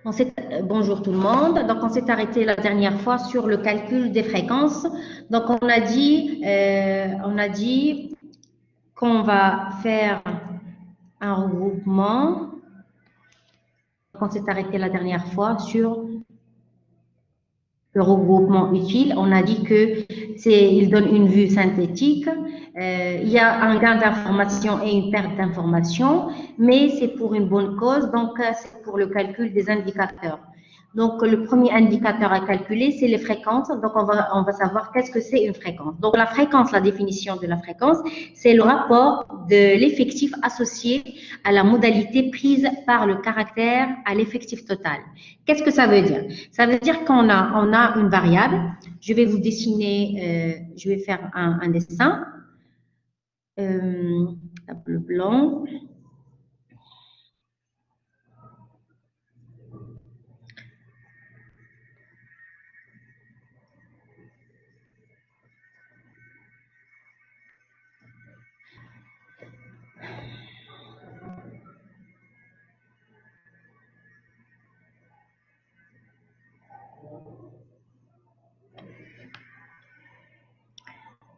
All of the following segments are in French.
Bonjour tout le monde. Donc, on s'est arrêté la dernière fois sur le calcul des fréquences. Donc, on a dit qu'on va faire un regroupement. Donc, on s'est arrêté la dernière fois sur le regroupement utile. On a dit que il donne une vue synthétique. Il y a un gain d'information et une perte d'information, mais c'est pour une bonne cause. Donc, c'est pour le calcul des indicateurs. Donc, le premier indicateur à calculer, c'est les fréquences. Donc, on va savoir qu'est-ce que c'est une fréquence. Donc, la fréquence, la définition de la fréquence, c'est le rapport de l'effectif associé à la modalité prise par le caractère à l'effectif total. Qu'est-ce que ça veut dire? Ça veut dire qu'on a une variable. Je vais vous dessiner, je vais faire un dessin. Table blanc.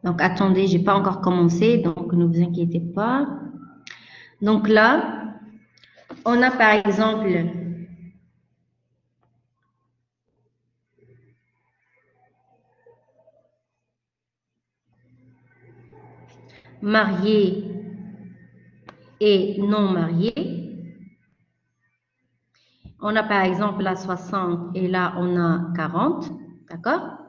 Donc, attendez, j'ai pas encore commencé, donc ne vous inquiétez pas. Donc là, on a par exemple marié et non marié. On a par exemple là 60 et là on a 40, d'accord?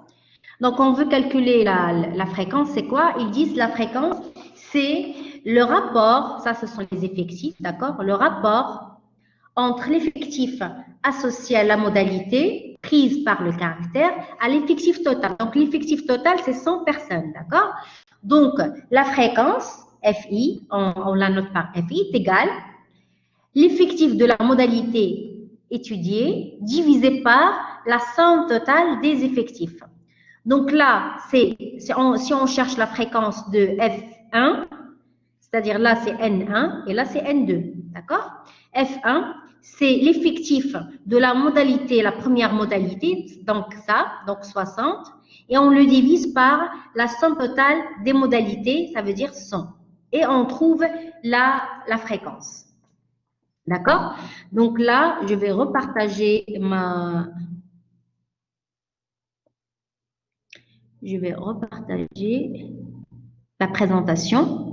Donc on veut calculer la fréquence, c'est quoi? Ils disent la fréquence, c'est le rapport, ça ce sont les effectifs, d'accord? Le rapport entre l'effectif associé à la modalité prise par le caractère à l'effectif total. Donc l'effectif total, c'est 100 personnes, d'accord? Donc la fréquence, FI, on la note par FI, est égale l'effectif de la modalité étudiée divisé par la somme totale des effectifs. Donc là, si on cherche la fréquence de F1, c'est-à-dire là c'est N1 et là c'est N2, d'accord? F1, c'est l'effectif de la modalité, la première modalité, donc ça, donc 60, et on le divise par la somme totale des modalités, ça veut dire 100. Et on trouve la fréquence. D'accord? Donc là, je vais repartager la présentation.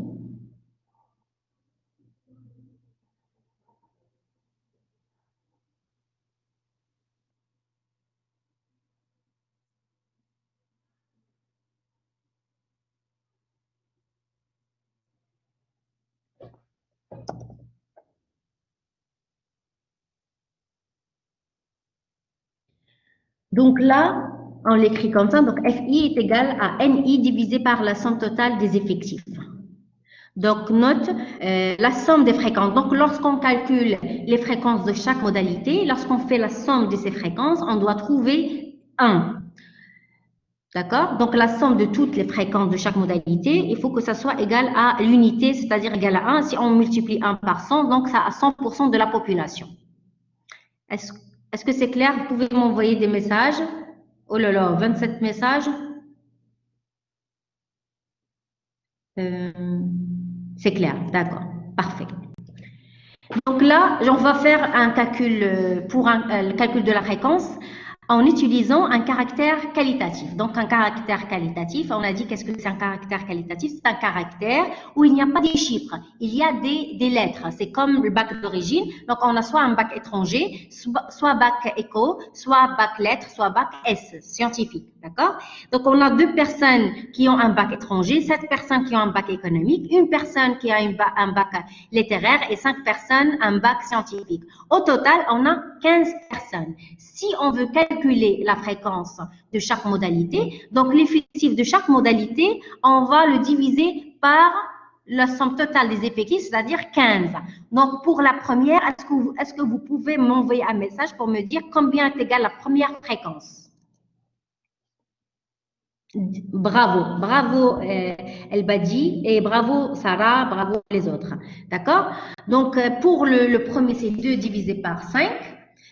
Donc là, on l'écrit comme ça. Donc FI est égal à NI divisé par la somme totale des effectifs. Donc, note la somme des fréquences. Donc, lorsqu'on calcule les fréquences de chaque modalité, lorsqu'on fait la somme de ces fréquences, on doit trouver 1. D'accord? Donc, la somme de toutes les fréquences de chaque modalité, il faut que ça soit égal à l'unité, c'est-à-dire égal à 1. Si on multiplie 1 par 100, donc ça a 100% de la population. Est-ce que c'est clair? Vous pouvez m'envoyer des messages. Oh là là, 27 messages. C'est clair, d'accord, parfait. Donc là, on va faire un calcul pour le calcul de la fréquence en utilisant un caractère qualitatif. Donc, un caractère qualitatif, on a dit qu'est-ce que c'est un caractère qualitatif? C'est un caractère où il n'y a pas des chiffres, il y a des lettres. C'est comme le bac d'origine. Donc, on a soit un bac étranger, soit bac éco, soit bac lettres, soit bac S, scientifique. D'accord? Donc, on a 2 personnes qui ont un bac étranger, 7 personnes qui ont un bac économique, une personne qui a un bac littéraire et 5 personnes un bac scientifique. Au total, on a 15 personnes. Si on veut calculer la fréquence de chaque modalité, donc l'effectif de chaque modalité, on va le diviser par la somme totale des effectifs, c'est-à-dire 15. Donc, pour la première, est-ce que vous pouvez m'envoyer un message pour me dire combien est égale la première fréquence? Bravo, bravo El Badi et bravo Sarah, bravo les autres. D'accord? Donc, pour le premier, c'est 2 divisé par 5.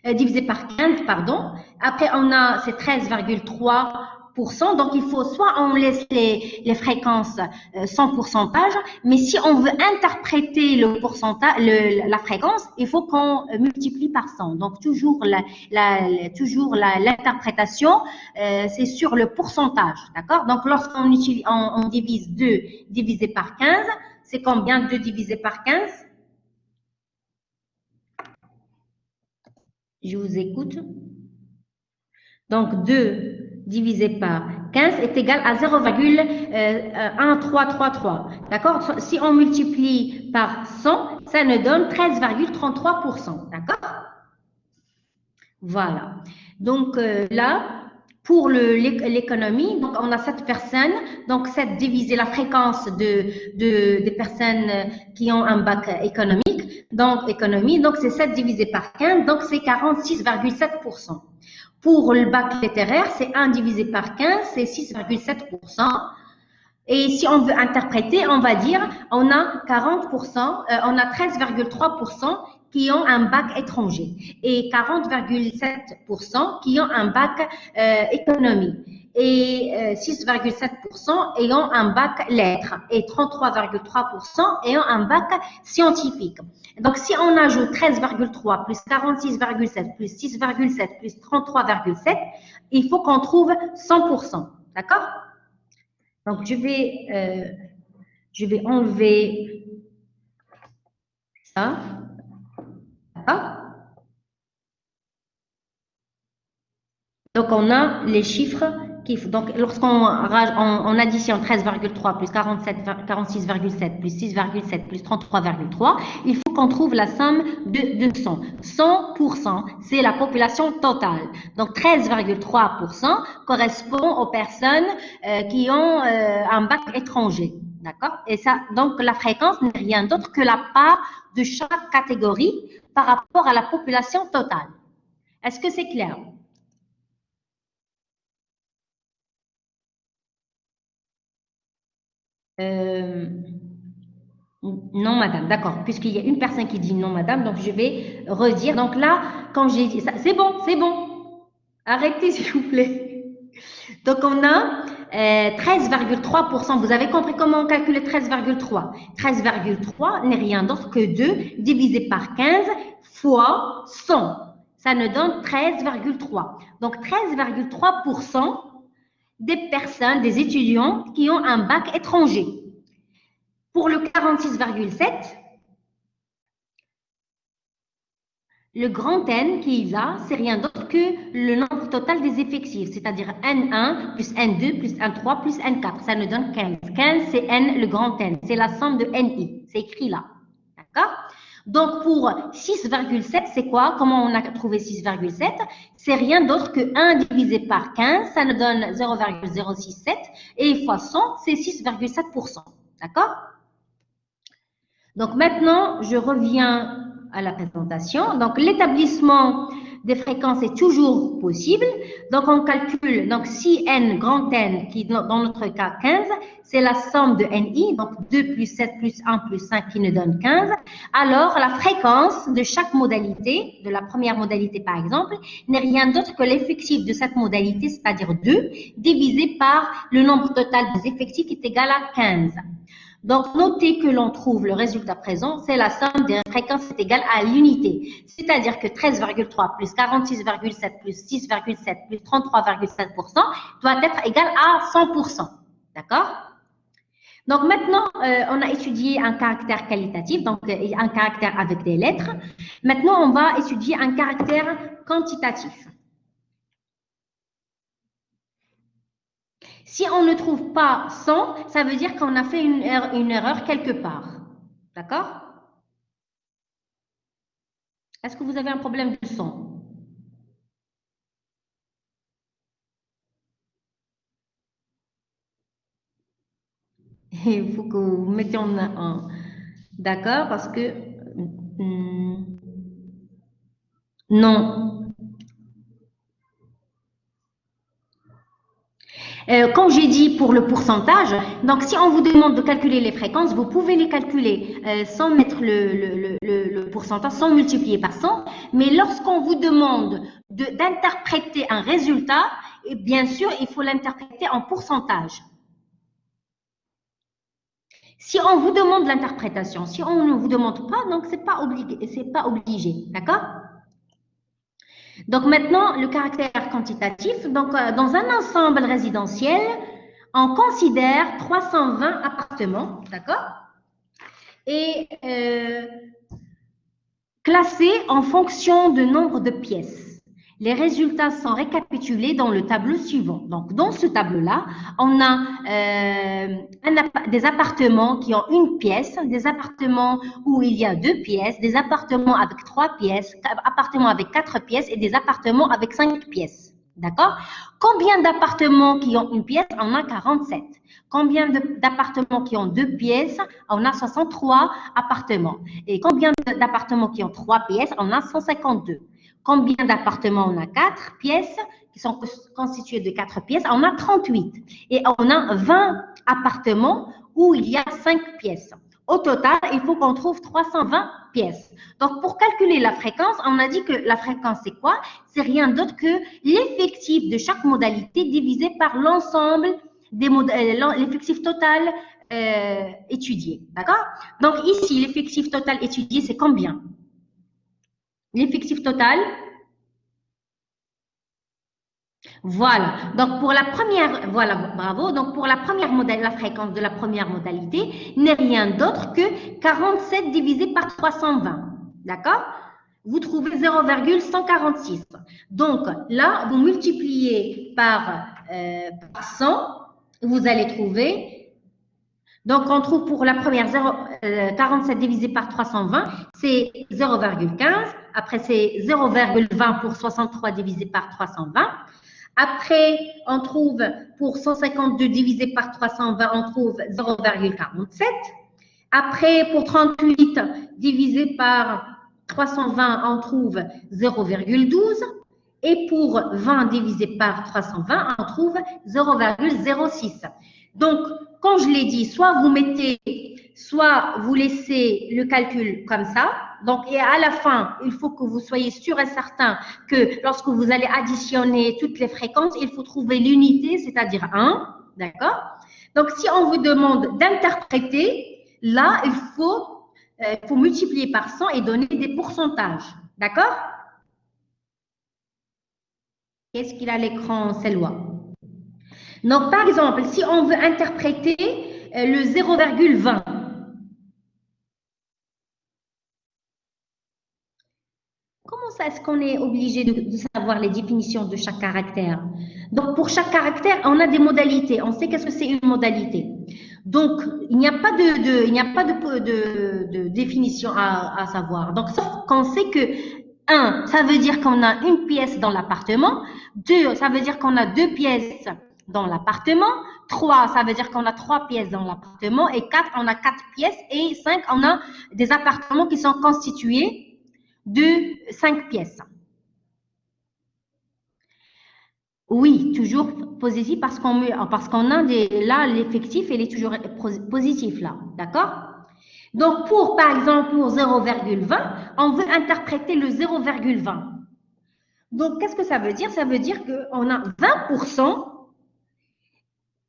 divisé par 15, pardon. Après, on a c'est 13,3%. Donc, il faut soit on laisse les fréquences sans pourcentage, mais si on veut interpréter le pourcentage, la fréquence, il faut qu'on multiplie par 100. Donc, toujours l'interprétation, c'est sur le pourcentage, d'accord? Donc, lorsqu'on on divise 2 divisé par 15, c'est combien 2 divisé par 15? Je vous écoute. Donc, 2 divisé par 15 est égal à 0,1333. D'accord? Si on multiplie par 100, ça nous donne 13,33%. D'accord? Voilà. Donc, là, pour l'économie, donc on a 7 personnes. Donc, 7 divisé la fréquence des personnes qui ont un bac économique. Donc, économie, donc c'est 7 divisé par 15, donc c'est 46,7%. Pour le bac littéraire, c'est 1 divisé par 15, c'est 6,7%. Et si on veut interpréter, on va dire, on a 40%, on a 13,3% qui ont un bac étranger et 40,7% qui ont un bac économie et 6,7% ayant un bac lettres et 33,3% ayant un bac scientifique. Donc, si on ajoute 13,3 plus 46,7 plus 6,7 plus 33,7, il faut qu'on trouve 100%. D'accord? Donc, je vais enlever ça. D'accord? Donc, on a les chiffres donc, lorsqu'on on additionne 13,3 plus 46,7 plus 6,7 plus 33,3, il faut qu'on trouve la somme de 100. 100%, c'est la population totale. Donc, 13,3% correspond aux personnes qui ont un bac étranger. D'accord? Et ça, donc, la fréquence n'est rien d'autre que la part de chaque catégorie par rapport à la population totale. Est-ce que c'est clair? Euh, non, madame, d'accord. Puisqu'il y a une personne qui dit non, madame, donc je vais redire. Donc là, quand j'ai dit ça, c'est bon, c'est bon. Arrêtez, s'il vous plaît. Donc on a 13,3%. Vous avez compris comment on calcule 13,3? 13,3 n'est rien d'autre que 2 divisé par 15 fois 100. Ça nous donne 13,3. Donc 13,3% des personnes, des étudiants qui ont un bac étranger. Pour le 46,7, le grand N qu'il a, c'est rien d'autre que le nombre total des effectifs, c'est-à-dire N1 plus N2 plus N3 plus N4. Ça nous donne 15. 15, c'est N, le grand N. C'est la somme de NI. C'est écrit là. D'accord? Donc, pour 6,7, c'est quoi? Comment on a trouvé 6,7? C'est rien d'autre que 1 divisé par 15. Ça nous donne 0,067. Et fois 100, c'est 6,7%. D'accord? Donc maintenant, je reviens à la présentation. Donc l'établissement des fréquences est toujours possible. Donc on calcule, donc si n grand N, qui dans notre cas 15, c'est la somme de NI, donc 2 plus 7 plus 1 plus 5 qui nous donne 15. Alors la fréquence de chaque modalité, de la première modalité par exemple, n'est rien d'autre que l'effectif de cette modalité, c'est-à-dire 2, divisé par le nombre total des effectifs qui est égal à 15. Donc, notez que l'on trouve le résultat présent, c'est la somme des fréquences est égale à l'unité. C'est-à-dire que 13,3 plus 46,7 plus 6,7 plus 33,7% doit être égal à 100%. D'accord? Donc, maintenant, on a étudié un caractère qualitatif, donc un caractère avec des lettres. Maintenant, on va étudier un caractère quantitatif. Si on ne trouve pas 100, ça veut dire qu'on a fait une erreur quelque part. D'accord? Est-ce que vous avez un problème de son? Il faut que vous mettiez en d'accord parce que non. Comme j'ai dit pour le pourcentage, donc si on vous demande de calculer les fréquences, vous pouvez les calculer sans mettre le pourcentage, sans multiplier par 100. Mais lorsqu'on vous demande d'interpréter un résultat, et bien sûr, il faut l'interpréter en pourcentage. Si on vous demande l'interprétation, si on ne vous demande pas, donc c'est pas obligé, d'accord? Donc maintenant, le caractère quantitatif. Donc dans un ensemble résidentiel, on considère 320 appartements, d'accord? Et classés en fonction du nombre de pièces. Les résultats sont récapitulés dans le tableau suivant. Donc, dans ce tableau-là, on a des appartements qui ont une pièce, des appartements où il y a 2 pièces, des appartements avec 3 pièces, appartements avec 4 pièces et des appartements avec 5 pièces. D'accord? Combien d'appartements qui ont une pièce? On a 47. Combien d'appartements qui ont 2 pièces? On a 63 appartements. Et combien d'appartements qui ont 3 pièces? On a 152. Combien d'appartements on a? 4 pièces qui sont constituées de 4 pièces. On a 38. Et on a 20 appartements où il y a 5 pièces. Au total, il faut qu'on trouve 320 pièces. Donc, pour calculer la fréquence, on a dit que la fréquence, c'est quoi? C'est rien d'autre que l'effectif de chaque modalité divisé par l'ensemble l'effectif total étudié. D'accord? Donc, ici, l'effectif total étudié, c'est combien? L'effectif total, voilà. Donc pour la première, voilà, bravo. Donc pour la première modalité, la fréquence de la première modalité n'est rien d'autre que 47 divisé par 320. D'accord? Vous trouvez 0,146. Donc là, vous multipliez par 100, vous allez trouver. Donc, on trouve pour la première 47 divisé par 320, c'est 0,15. Après, c'est 0,20 pour 63 divisé par 320. Après, on trouve pour 152 divisé par 320, on trouve 0,47. Après, pour 38 divisé par 320, on trouve 0,12. Et pour 20 divisé par 320, on trouve 0,06. Donc, comme je l'ai dit, soit vous mettez, soit vous laissez le calcul comme ça. Donc, et à la fin, il faut que vous soyez sûr et certain que lorsque vous allez additionner toutes les fréquences, il faut trouver l'unité, c'est-à-dire 1. D'accord? Donc, si on vous demande d'interpréter, là, il faut multiplier par 100 et donner des pourcentages. D'accord? Qu'est-ce qu'il a à l'écran, c'est loi. Donc, par exemple, si on veut interpréter le 0,20, comment ça est-ce qu'on est obligé de savoir les définitions de chaque caractère? Donc, pour chaque caractère, on a des modalités. On sait qu'est-ce que c'est une modalité. Donc, il n'y a pas de définition à savoir. Donc, sauf qu'on sait que 1, ça veut dire qu'on a une pièce dans l'appartement. 2, ça veut dire qu'on a 2 pièces dans l'appartement. 3, ça veut dire qu'on a 3 pièces dans l'appartement. Et 4, on a 4 pièces. Et 5, on a des appartements qui sont constitués de 5 pièces. Oui, toujours positif parce qu'on a là, l'effectif, il est toujours positif là. D'accord? Donc, par exemple, pour 0,20, on veut interpréter le 0,20. Donc, qu'est-ce que ça veut dire? Ça veut dire qu'on a 20%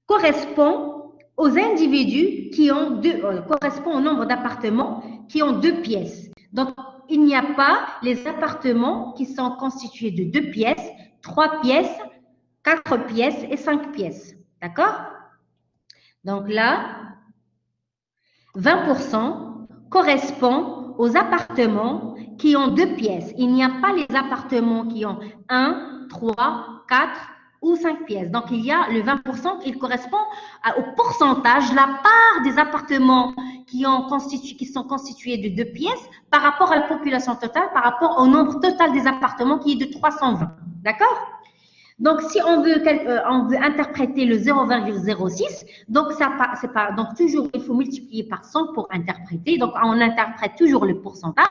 correspond aux individus qui ont correspond au nombre d'appartements qui ont 2 pièces. Donc, il n'y a pas les appartements qui sont constitués de 2 pièces, 3 pièces, 4 pièces et 5 pièces. D'accord? Donc là, 20% correspond aux appartements qui ont 2 pièces. Il n'y a pas les appartements qui ont 1, 3, 4 ou 5 pièces. Donc, il y a le 20% qui correspond au pourcentage, la part des appartements qui sont constitués de 2 pièces par rapport à la population totale, par rapport au nombre total des appartements qui est de 320. D'accord? Donc, si on veut interpréter le 0,06, donc donc toujours il faut multiplier par 100 pour interpréter. Donc, on interprète toujours le pourcentage.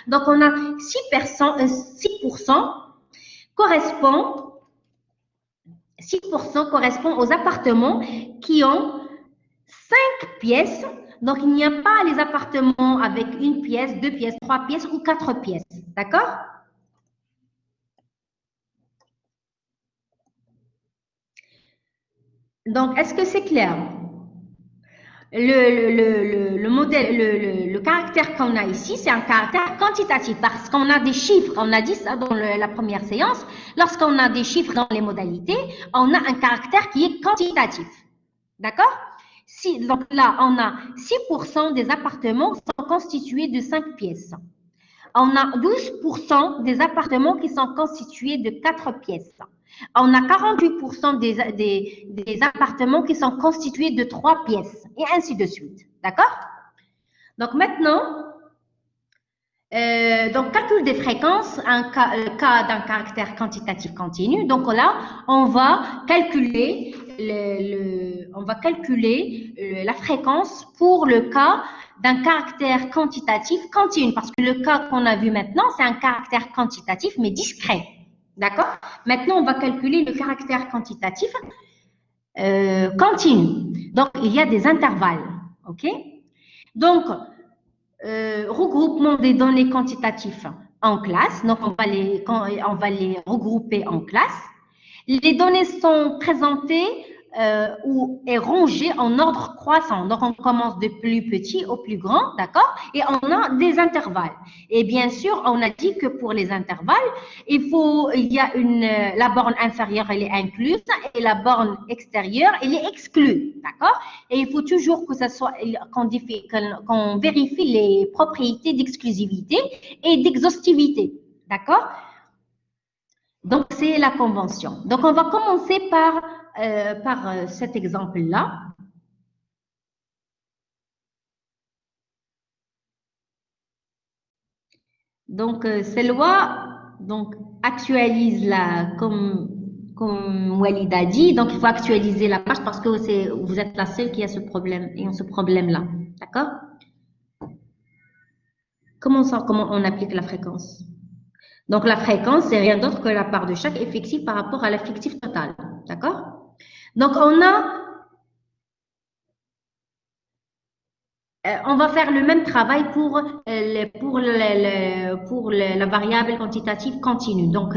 Donc, on a 6% correspond 6% correspond aux appartements qui ont 5 pièces. Donc, il n'y a pas les appartements avec une pièce, 2 pièces, 3 pièces ou 4 pièces. D'accord? Donc, est-ce que c'est clair? Le modèle, le caractère qu'on a ici, c'est un caractère quantitatif parce qu'on a des chiffres. On a dit ça dans la première séance. Lorsqu'on a des chiffres dans les modalités, on a un caractère qui est quantitatif. D'accord? Donc là, on a 6% des appartements sont constitués de 5 pièces. On a 12% des appartements qui sont constitués de 4 pièces. On a 48% des appartements qui sont constitués de 3 pièces, et ainsi de suite. D'accord? Donc maintenant, donc calcul des fréquences, le cas d'un caractère quantitatif continu. Donc là, on va calculer la fréquence pour le cas d'un caractère quantitatif continu, parce que le cas qu'on a vu maintenant, c'est un caractère quantitatif, mais discret. D'accord? Maintenant, on va calculer le caractère quantitatif continu. Donc, il y a des intervalles. OK? Donc, regroupement des données quantitatives en classe. Donc, on va les regrouper en classe. Les données sont présentées ou est rangées en ordre croissant. Donc, on commence de plus petit au plus grand, d'accord? Et on a des intervalles. Et bien sûr, on a dit que pour les intervalles, il y a la borne inférieure, elle est incluse, et la borne extérieure, elle est exclue, d'accord? Et il faut toujours que ça soit, qu'on vérifie les propriétés d'exclusivité et d'exhaustivité, d'accord? Donc, c'est la convention. Donc, on va commencer par cet exemple-là. Donc, ces lois actualisent comme Walid a dit. Donc, il faut actualiser la page parce que vous êtes la seule qui a ce problème et ce problème-là. D'accord? Comment on applique la fréquence? Donc, la fréquence, c'est rien d'autre que la part de chaque effectif par rapport à l'effectif total. D'accord? Donc, on va faire le même travail pour la variable quantitative continue. Donc,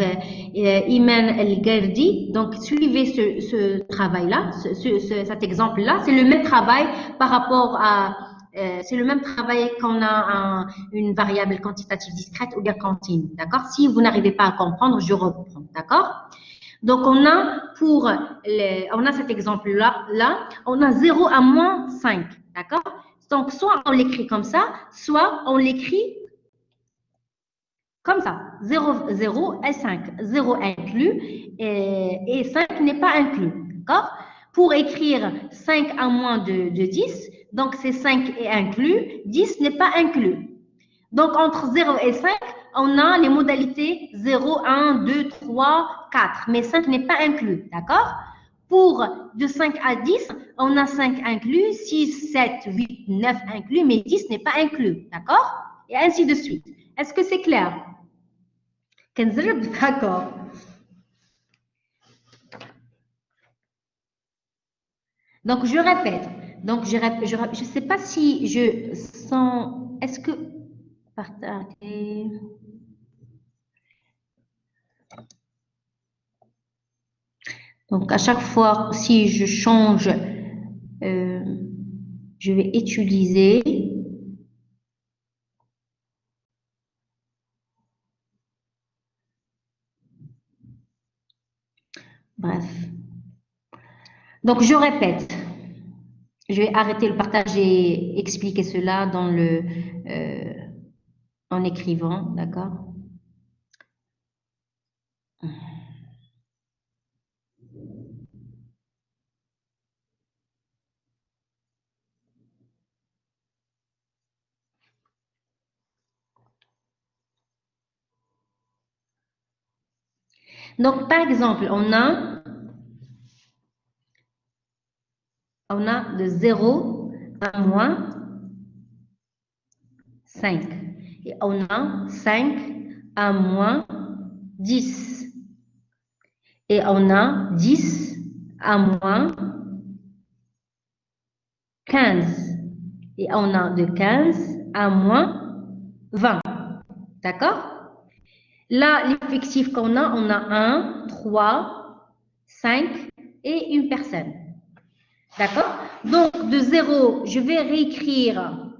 Iman El-Gerdi, donc suivez ce travail-là, cet exemple-là. C'est le même travail par rapport à, c'est le même travail qu'on a une variable quantitative discrète ou bien continue. D'accord? Si vous n'arrivez pas à comprendre, je reprends. D'accord? Donc, on a cet exemple-là, on a 0 à moins 5. D'accord? Donc, soit on l'écrit comme ça, soit on l'écrit comme ça. 0 et 5. 0 inclus et 5 n'est pas inclus. D'accord? Pour écrire 5 à moins de 10, donc c'est 5 est inclus, 10 n'est pas inclus. Donc, entre 0 et 5, on a les modalités 0, 1, 2, 3, 4. Mais 5 n'est pas inclus. D'accord? Pour de 5 à 10, on a 5 inclus, 6, 7, 8, 9 inclus, mais 10 n'est pas inclus. D'accord? Et ainsi de suite. Est-ce que c'est clair? D'accord. Donc, je répète. Donc, je ne sais pas si je sens... Est-ce que... Partager... Donc, à chaque fois, si je change, je vais utiliser. Bref. Donc, je répète. Je vais arrêter le partage et expliquer cela en écrivant, d'accord? Donc, par exemple, on a de 0 à moins 5. Et on a 5 à moins 10. Et on a 10 à moins 15. Et on a de 15 à moins 20. D'accord? Là, l'effectif qu'on a, on a 1, 3, 5 et une personne. D'accord? Donc, de 0, je vais réécrire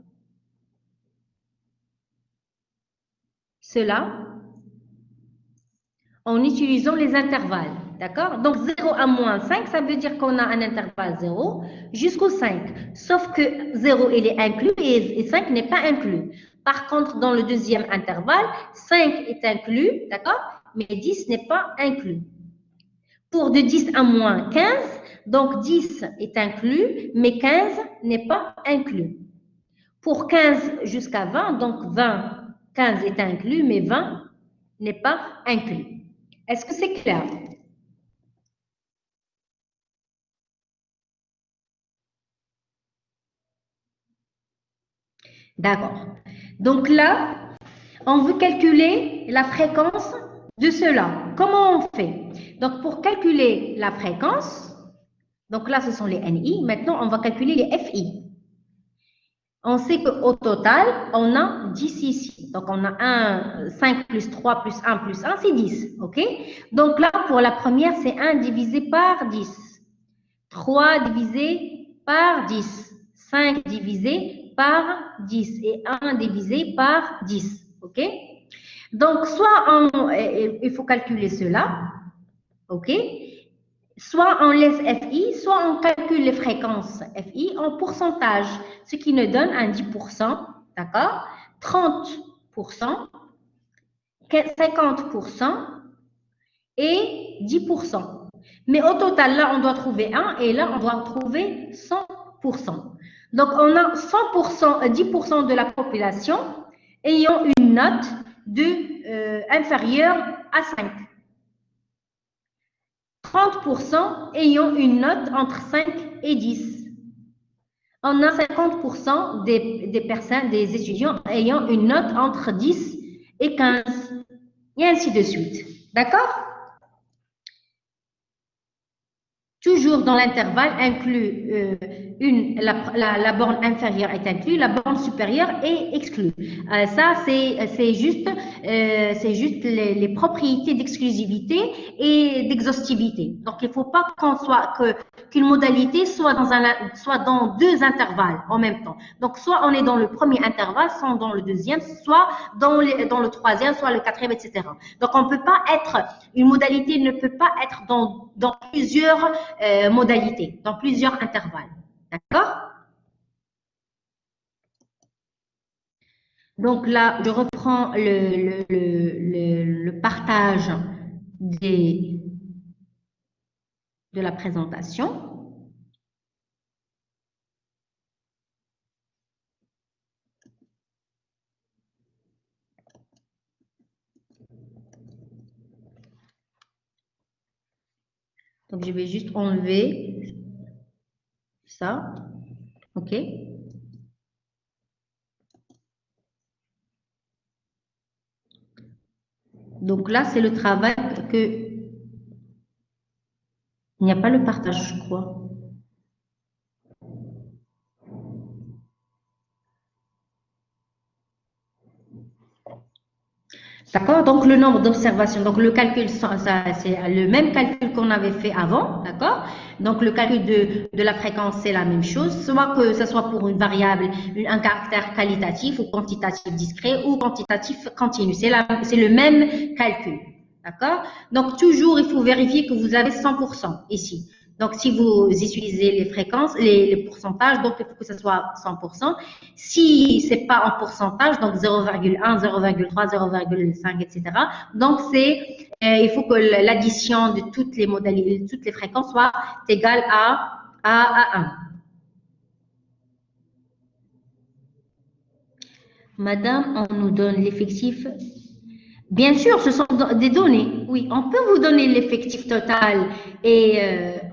cela en utilisant les intervalles. D'accord? Donc, 0 à moins 5, ça veut dire qu'on a un intervalle 0 jusqu'au 5. Sauf que 0, il est inclus et 5 n'est pas inclus. Par contre, dans le deuxième intervalle, 5 est inclus, d'accord? Mais 10 n'est pas inclus. Pour de 10 à moins 15, donc 10 est inclus, mais 15 n'est pas inclus. Pour 15 jusqu'à 20, donc 20, 15 est inclus, mais 20 n'est pas inclus. Est-ce que c'est clair? D'accord. Donc là, on veut calculer la fréquence de cela. Comment on fait? Donc, pour calculer la fréquence, donc là, ce sont les NI. Maintenant, on va calculer les FI. On sait qu'au total, on a 10 ici. Donc, on a 5 plus 3 plus 1 plus 1, c'est 10. OK? Donc là, pour la première, c'est 1 divisé par 10. 3 divisé par 10. 5 divisé par 10. Et 1 divisé par 10. OK? Donc, soit il faut calculer cela. OK? Soit on laisse FI, soit on calcule les fréquences FI en pourcentage, ce qui nous donne un 10%, d'accord? 30%, 50% et 10%. Mais au total, là, on doit trouver 1 et là, on doit trouver 100%. Donc, on a 100%, 10% de la population ayant une note inférieure à 5. 30% ayant une note entre 5 et 10. On a 50% des personnes, des étudiants ayant une note entre 10 et 15. Et ainsi de suite. D'accord? Toujours dans l'intervalle inclus, la borne inférieure est inclue, la borne supérieure est exclue. Ça, c'est juste les propriétés d'exclusivité et d'exhaustivité. Donc, il ne faut pas qu'une modalité soit dans deux intervalles en même temps. Donc, soit on est dans le premier intervalle, soit dans le deuxième, soit dans le troisième, soit le quatrième, etc. Donc, une modalité ne peut pas être dans plusieurs modalités, dans plusieurs intervalles. D'accord? Donc là, je reprends le partage de la présentation. Donc, je vais juste enlever ça. OK? Donc là, c'est le travail que... Il n'y a pas le partage, je crois. D'accord? Donc, le nombre d'observations. Donc, le calcul, c'est le même calcul qu'on avait fait avant. D'accord? Donc, le calcul de la fréquence, c'est la même chose. Soit que ce soit pour une variable, un caractère qualitatif ou quantitatif discret ou quantitatif continu. C'est le même calcul. D'accord? Donc, toujours, il faut vérifier que vous avez 100% ici. Donc, si vous utilisez les fréquences, les pourcentages, donc il faut que ce soit 100%. Si ce n'est pas en pourcentage, donc 0,1, 0,3, 0,5, etc. Donc, il faut que l'addition de toutes les modalités, toutes les fréquences soit égale à 1. Madame, on nous donne l'effectif. Bien sûr, ce sont des données. Oui, on peut vous donner l'effectif total et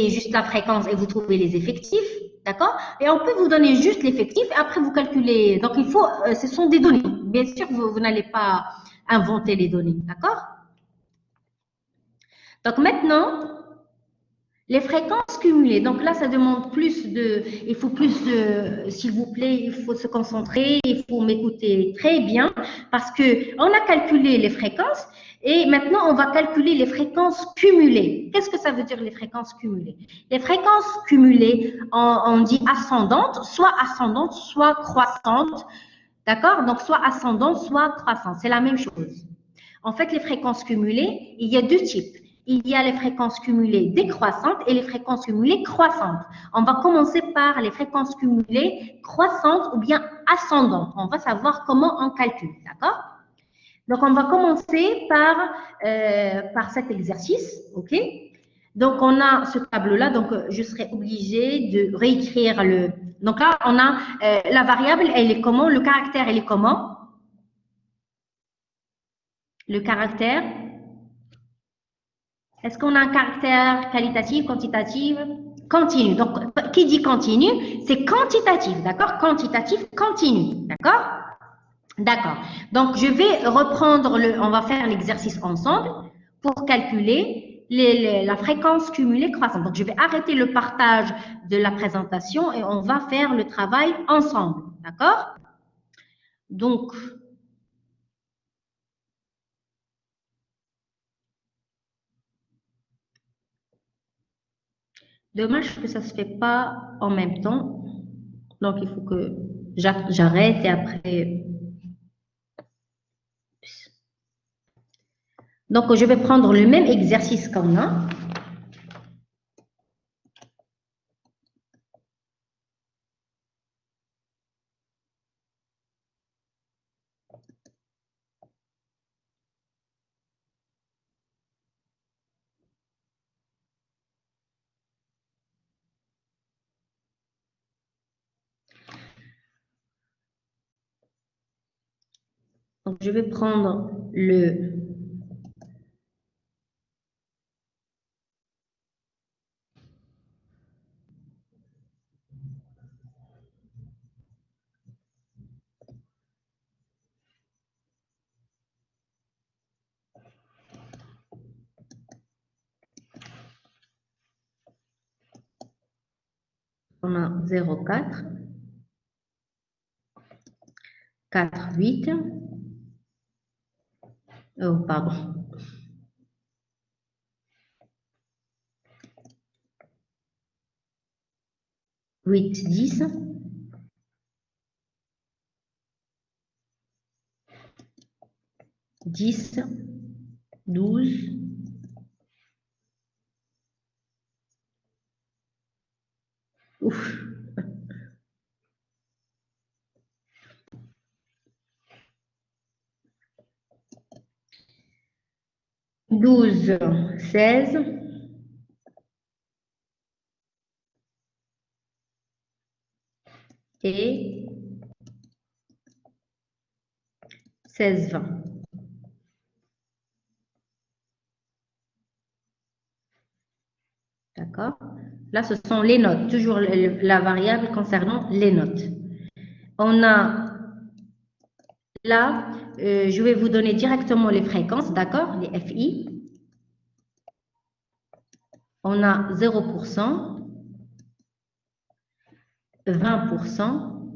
juste la fréquence et vous trouvez les effectifs, d'accord? Et on peut vous donner juste l'effectif et après vous calculez. Donc ce sont des données. Bien sûr, vous n'allez pas inventer les données, d'accord? Donc maintenant, les fréquences cumulées, donc là, ça demande plus de, il faut plus de, s'il vous plaît, il faut se concentrer, il faut m'écouter très bien, parce que on a calculé les fréquences, et maintenant, on va calculer les fréquences cumulées. Qu'est-ce que ça veut dire, les fréquences cumulées? Les fréquences cumulées, on dit ascendantes, soit croissantes, d'accord? Donc, soit ascendantes, soit croissantes, c'est la même chose. En fait, les fréquences cumulées, il y a deux types. Il y a les fréquences cumulées décroissantes et les fréquences cumulées croissantes. On va commencer par les fréquences cumulées croissantes ou bien ascendantes. On va savoir comment on calcule, d'accord? Donc, on va commencer par cet exercice, ok? Donc, on a ce tableau-là, donc je serai obligée de réécrire le... Donc là, on a la variable, elle est comment? Le caractère, elle est comment? Le caractère, est-ce qu'on a un caractère qualitatif, quantitatif? Continu. Donc, qui dit continu, c'est quantitatif, d'accord? Quantitatif, continu, d'accord? D'accord. Donc, je vais reprendre on va faire l'exercice ensemble pour calculer la fréquence cumulée croissante. Donc, je vais arrêter le partage de la présentation et on va faire le travail ensemble, d'accord? Donc, dommage que ça ne se fait pas en même temps. Donc, il faut que j'arrête et après... Donc, je vais prendre le même exercice qu'on a. Donc, je vais prendre le... On a 0,4, 4,8. Oh, pardon. 8, 10. 10, 12. Ouf. 12, 16. Et 16, 20. D'accord? Là, ce sont les notes. Toujours la variable concernant les notes. On a là, je vais vous donner directement les fréquences, d'accord? Les FI. On a 0%, 20%,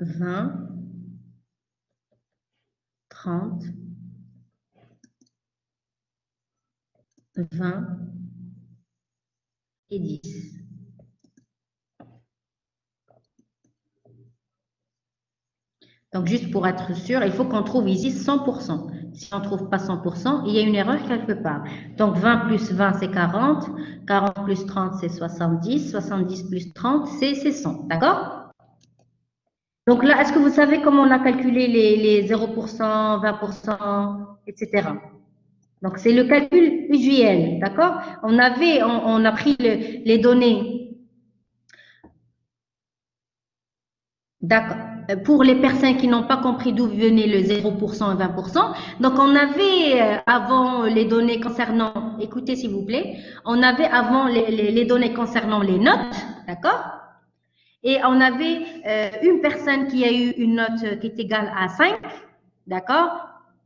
20, 30, 20 et 10. Donc, juste pour être sûr, il faut qu'on trouve ici 100%. Si on ne trouve pas 100%, il y a une erreur quelque part. Donc, 20 plus 20, c'est 40. 40 plus 30, c'est 70. 70 plus 30, c'est 100. D'accord? Donc là, est-ce que vous savez comment on a calculé les 0%, 20%, etc. Donc, c'est le calcul usuel. D'accord? On a pris les données. D'accord. Pour les personnes qui n'ont pas compris d'où venait le 0% et 20%, donc on avait avant les données concernant, écoutez s'il vous plaît, on avait avant les données concernant les notes, d'accord? et on avait une personne qui a eu une note qui est égale à 5, d'accord?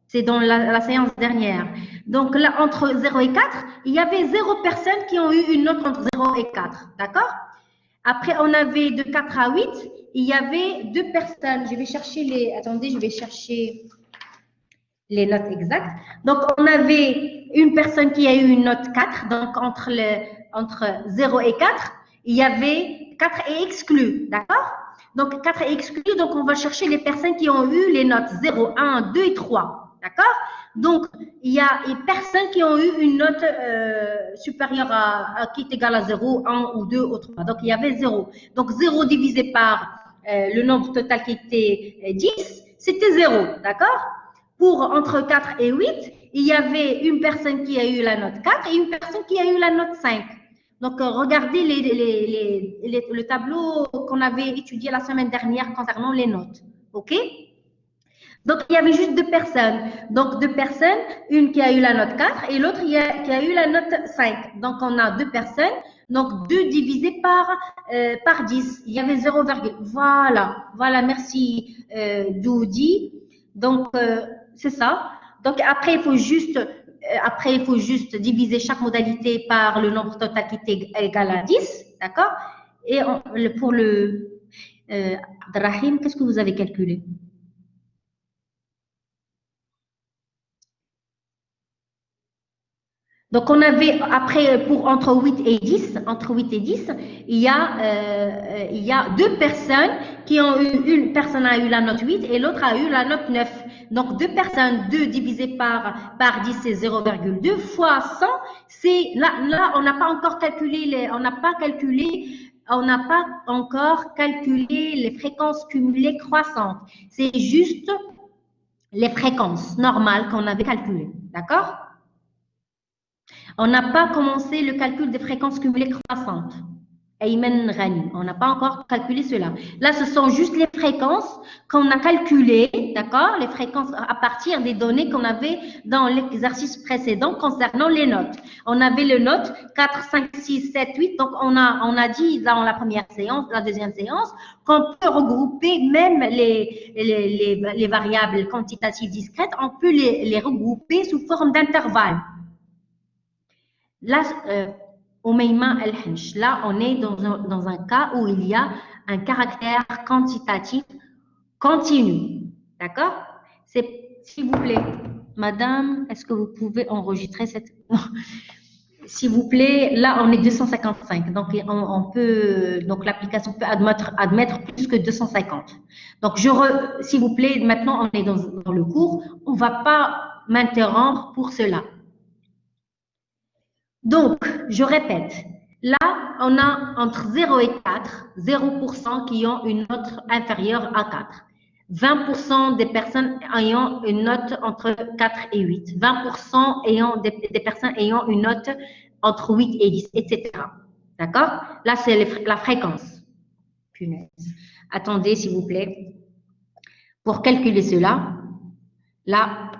C'est dans la séance dernière. Donc là, entre 0 et 4, il y avait 0 personnes qui ont eu une note entre 0 et 4, d'accord? Après, on avait de 4 à 8, il y avait 2 personnes. Je vais chercher les... Attendez, je vais chercher les notes exactes. Donc, on avait une personne qui a eu une note 4, donc entre 0 et 4, il y avait 4 est exclu, d'accord? Donc, 4 est exclu, donc on va chercher les personnes qui ont eu les notes 0, 1, 2 et 3, d'accord? Donc, il y a des personnes qui ont eu une note supérieure qui est égale à 0, 1 ou 2 ou 3. Donc, il y avait 0. Donc, 0 divisé par le nombre total qui était 10, c'était 0, d'accord? Pour entre 4 et 8, il y avait une personne qui a eu la note 4 et une personne qui a eu la note 5. Donc, regardez le tableau qu'on avait étudié la semaine dernière concernant les notes. OK? Donc, il y avait juste 2 personnes. Donc, 2 personnes, une qui a eu la note 4 et l'autre qui a eu la note 5. Donc, on a 2 personnes. Donc, 2 divisé par 10. Il y avait 0, voilà, merci Doudi. Donc, c'est ça. Donc, après, il faut juste diviser chaque modalité par le nombre total qui est égal à 10. D'accord? Et pour le Abdelrahim, qu'est-ce que vous avez calculé? Donc, on avait, après, pour entre 8 et 10, il y a 2 personnes qui ont eu, une personne a eu la note 8 et l'autre a eu la note 9. Donc, 2 personnes, 2 divisé par 10, c'est 0,2 fois 100. C'est, là, on n'a pas encore calculé les fréquences cumulées croissantes. C'est juste les fréquences normales qu'on avait calculées. D'accord? On n'a pas commencé le calcul des fréquences cumulées croissantes. Ayman Rani, on n'a pas encore calculé cela. Là, ce sont juste les fréquences qu'on a calculées, d'accord? Les fréquences à partir des données qu'on avait dans l'exercice précédent concernant les notes. On avait les notes 4, 5, 6, 7, 8. Donc, on a dit dans la première séance, la deuxième séance, qu'on peut regrouper même les variables quantitatives discrètes, on peut les regrouper sous forme d'intervalles. Là, Omeima El-Hench, là, on est dans un cas où il y a un caractère quantitatif continu. D'accord? S'il vous plaît, madame, est-ce que vous pouvez enregistrer cette... S'il vous plaît, là, on est 255. Donc, donc l'application peut admettre plus que 250. Donc, s'il vous plaît, maintenant, on est dans le cours. On ne va pas m'interrompre pour cela. Donc, je répète, là, on a entre 0 et 4, 0% qui ont une note inférieure à 4. 20% des personnes ayant une note entre 4 et 8. 20% des personnes ayant une note entre 8 et 10, etc. D'accord? Là, c'est la fréquence. Punaise. Attendez, s'il vous plaît. Pour calculer cela, là,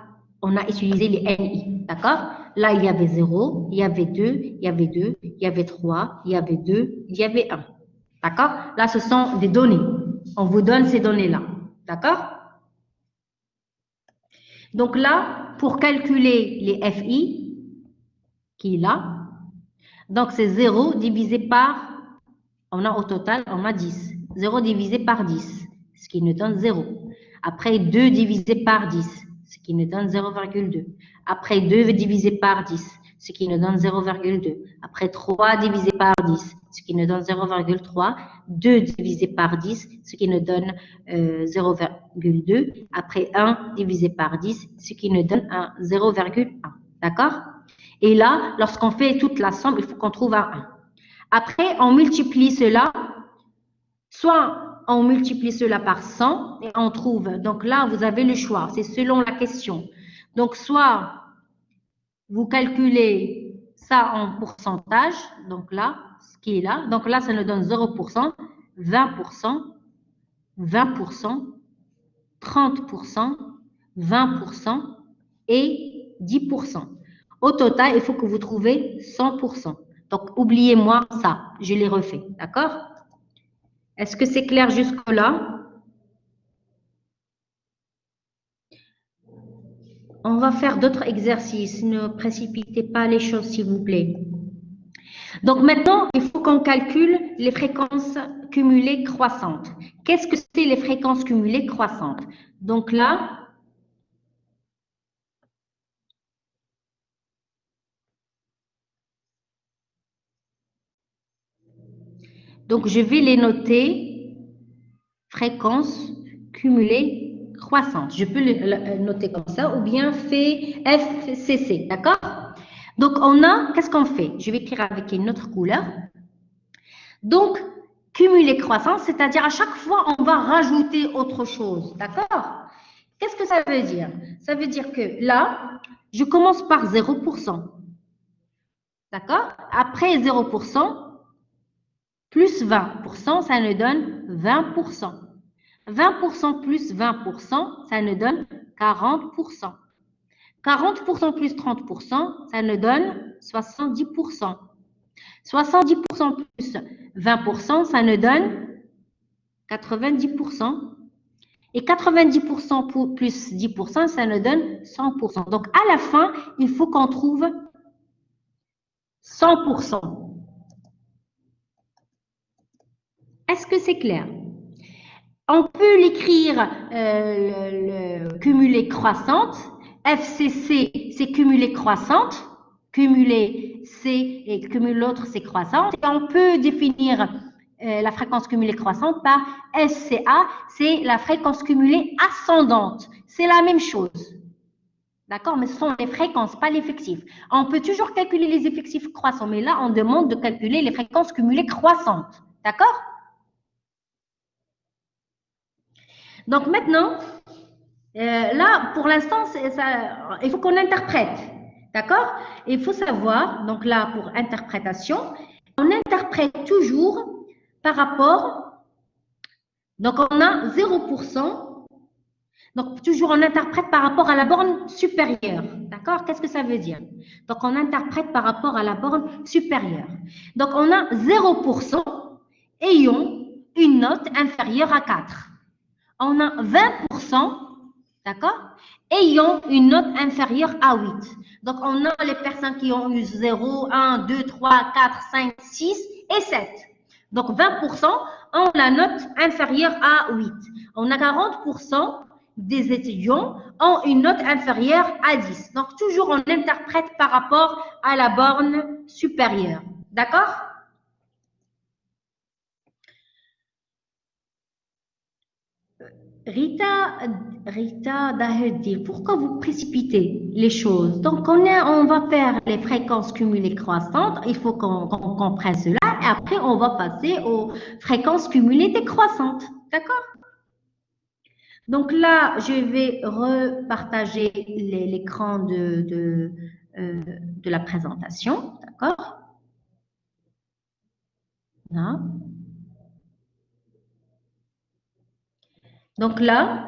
on a utilisé les NI. D'accord? Là, il y avait 0, il y avait 2, il y avait 2, il y avait 3, il y avait 2, il y avait 1. D'accord? Là, ce sont des données. On vous donne ces données-là. D'accord? Donc là, pour calculer les FI, qui est là, donc c'est 0 divisé par, au total, on a 10. 0 divisé par 10, ce qui nous donne 0. Après, 2 divisé par 10, ce qui nous donne 0,2. Après 2 divisé par 10, ce qui nous donne 0,2. Après 3 divisé par 10, ce qui nous donne 0,3. 2 divisé par 10, ce qui nous donne 0,2. Après 1 divisé par 10, ce qui nous donne 0,1. D'accord? Et là, lorsqu'on fait toute la somme, il faut qu'on trouve un 1. Après, on multiplie cela, soit on multiplie cela par 100 et on trouve. Donc là, vous avez le choix. C'est selon la question. Donc, soit vous calculez ça en pourcentage. Donc là, ce qui est là. Donc là, ça nous donne 0%, 20%, 20%, 30%, 20% et 10%. Au total, il faut que vous trouviez 100%. Donc, oubliez-moi ça. Je l'ai refait. D'accord? Est-ce que c'est clair jusque-là? On va faire d'autres exercices. Ne précipitez pas les choses, s'il vous plaît. Donc maintenant, il faut qu'on calcule les fréquences cumulées croissantes. Qu'est-ce que c'est les fréquences cumulées croissantes? Donc là, donc je vais les noter, fréquences cumulées croissantes. Je peux le noter comme ça ou bien fait FCC, d'accord? Donc on a, qu'est-ce qu'on fait? Je vais écrire avec une autre couleur. Donc, cumuler croissance, c'est-à-dire à chaque fois, on va rajouter autre chose. D'accord? Qu'est-ce que ça veut dire? Ça veut dire que là, je commence par 0%. D'accord? Après 0%, plus 20%, ça nous donne 20%. 20% plus 20%, ça nous donne 40%. 40% plus 30%, ça nous donne 70%. 70% plus 20%, ça nous donne 90%. Et 90% plus 10%, ça nous donne 100%. Donc, à la fin, il faut qu'on trouve 100%. Est-ce que c'est clair? On peut l'écrire le cumulé croissante. FCC, c'est cumulé croissante. Cumulé C et cumulé l'autre, c'est croissante. Et on peut définir la fréquence cumulée croissante par SCA, c'est la fréquence cumulée ascendante. C'est la même chose. D'accord? Mais ce sont les fréquences, pas l'effectif. On peut toujours calculer les effectifs croissants, mais là, on demande de calculer les fréquences cumulées croissantes. D'accord? Donc maintenant, là, pour l'instant, il faut qu'on interprète. D'accord? Il faut savoir, donc là, pour interprétation, on interprète toujours par rapport, donc on a 0%, donc toujours on interprète par rapport à la borne supérieure. D'accord? Qu'est-ce que ça veut dire? Donc on interprète par rapport à la borne supérieure. Donc on a 0% ayant une note inférieure à 4. On a 20%, d'accord, ayant une note inférieure à 8. Donc, on a les personnes qui ont eu 0, 1, 2, 3, 4, 5, 6 et 7. Donc, 20% ont la note inférieure à 8. On a 40% des étudiants ont une note inférieure à 10. Donc, toujours on interprète par rapport à la borne supérieure. D'accord? Rita Daherdi, pourquoi vous précipitez les choses? Donc, on va faire les fréquences cumulées croissantes. Il faut qu'on comprenne cela. Et après, on va passer aux fréquences cumulées décroissantes. D'accord? Donc là, je vais repartager l'écran de la présentation. D'accord? Là. Donc là,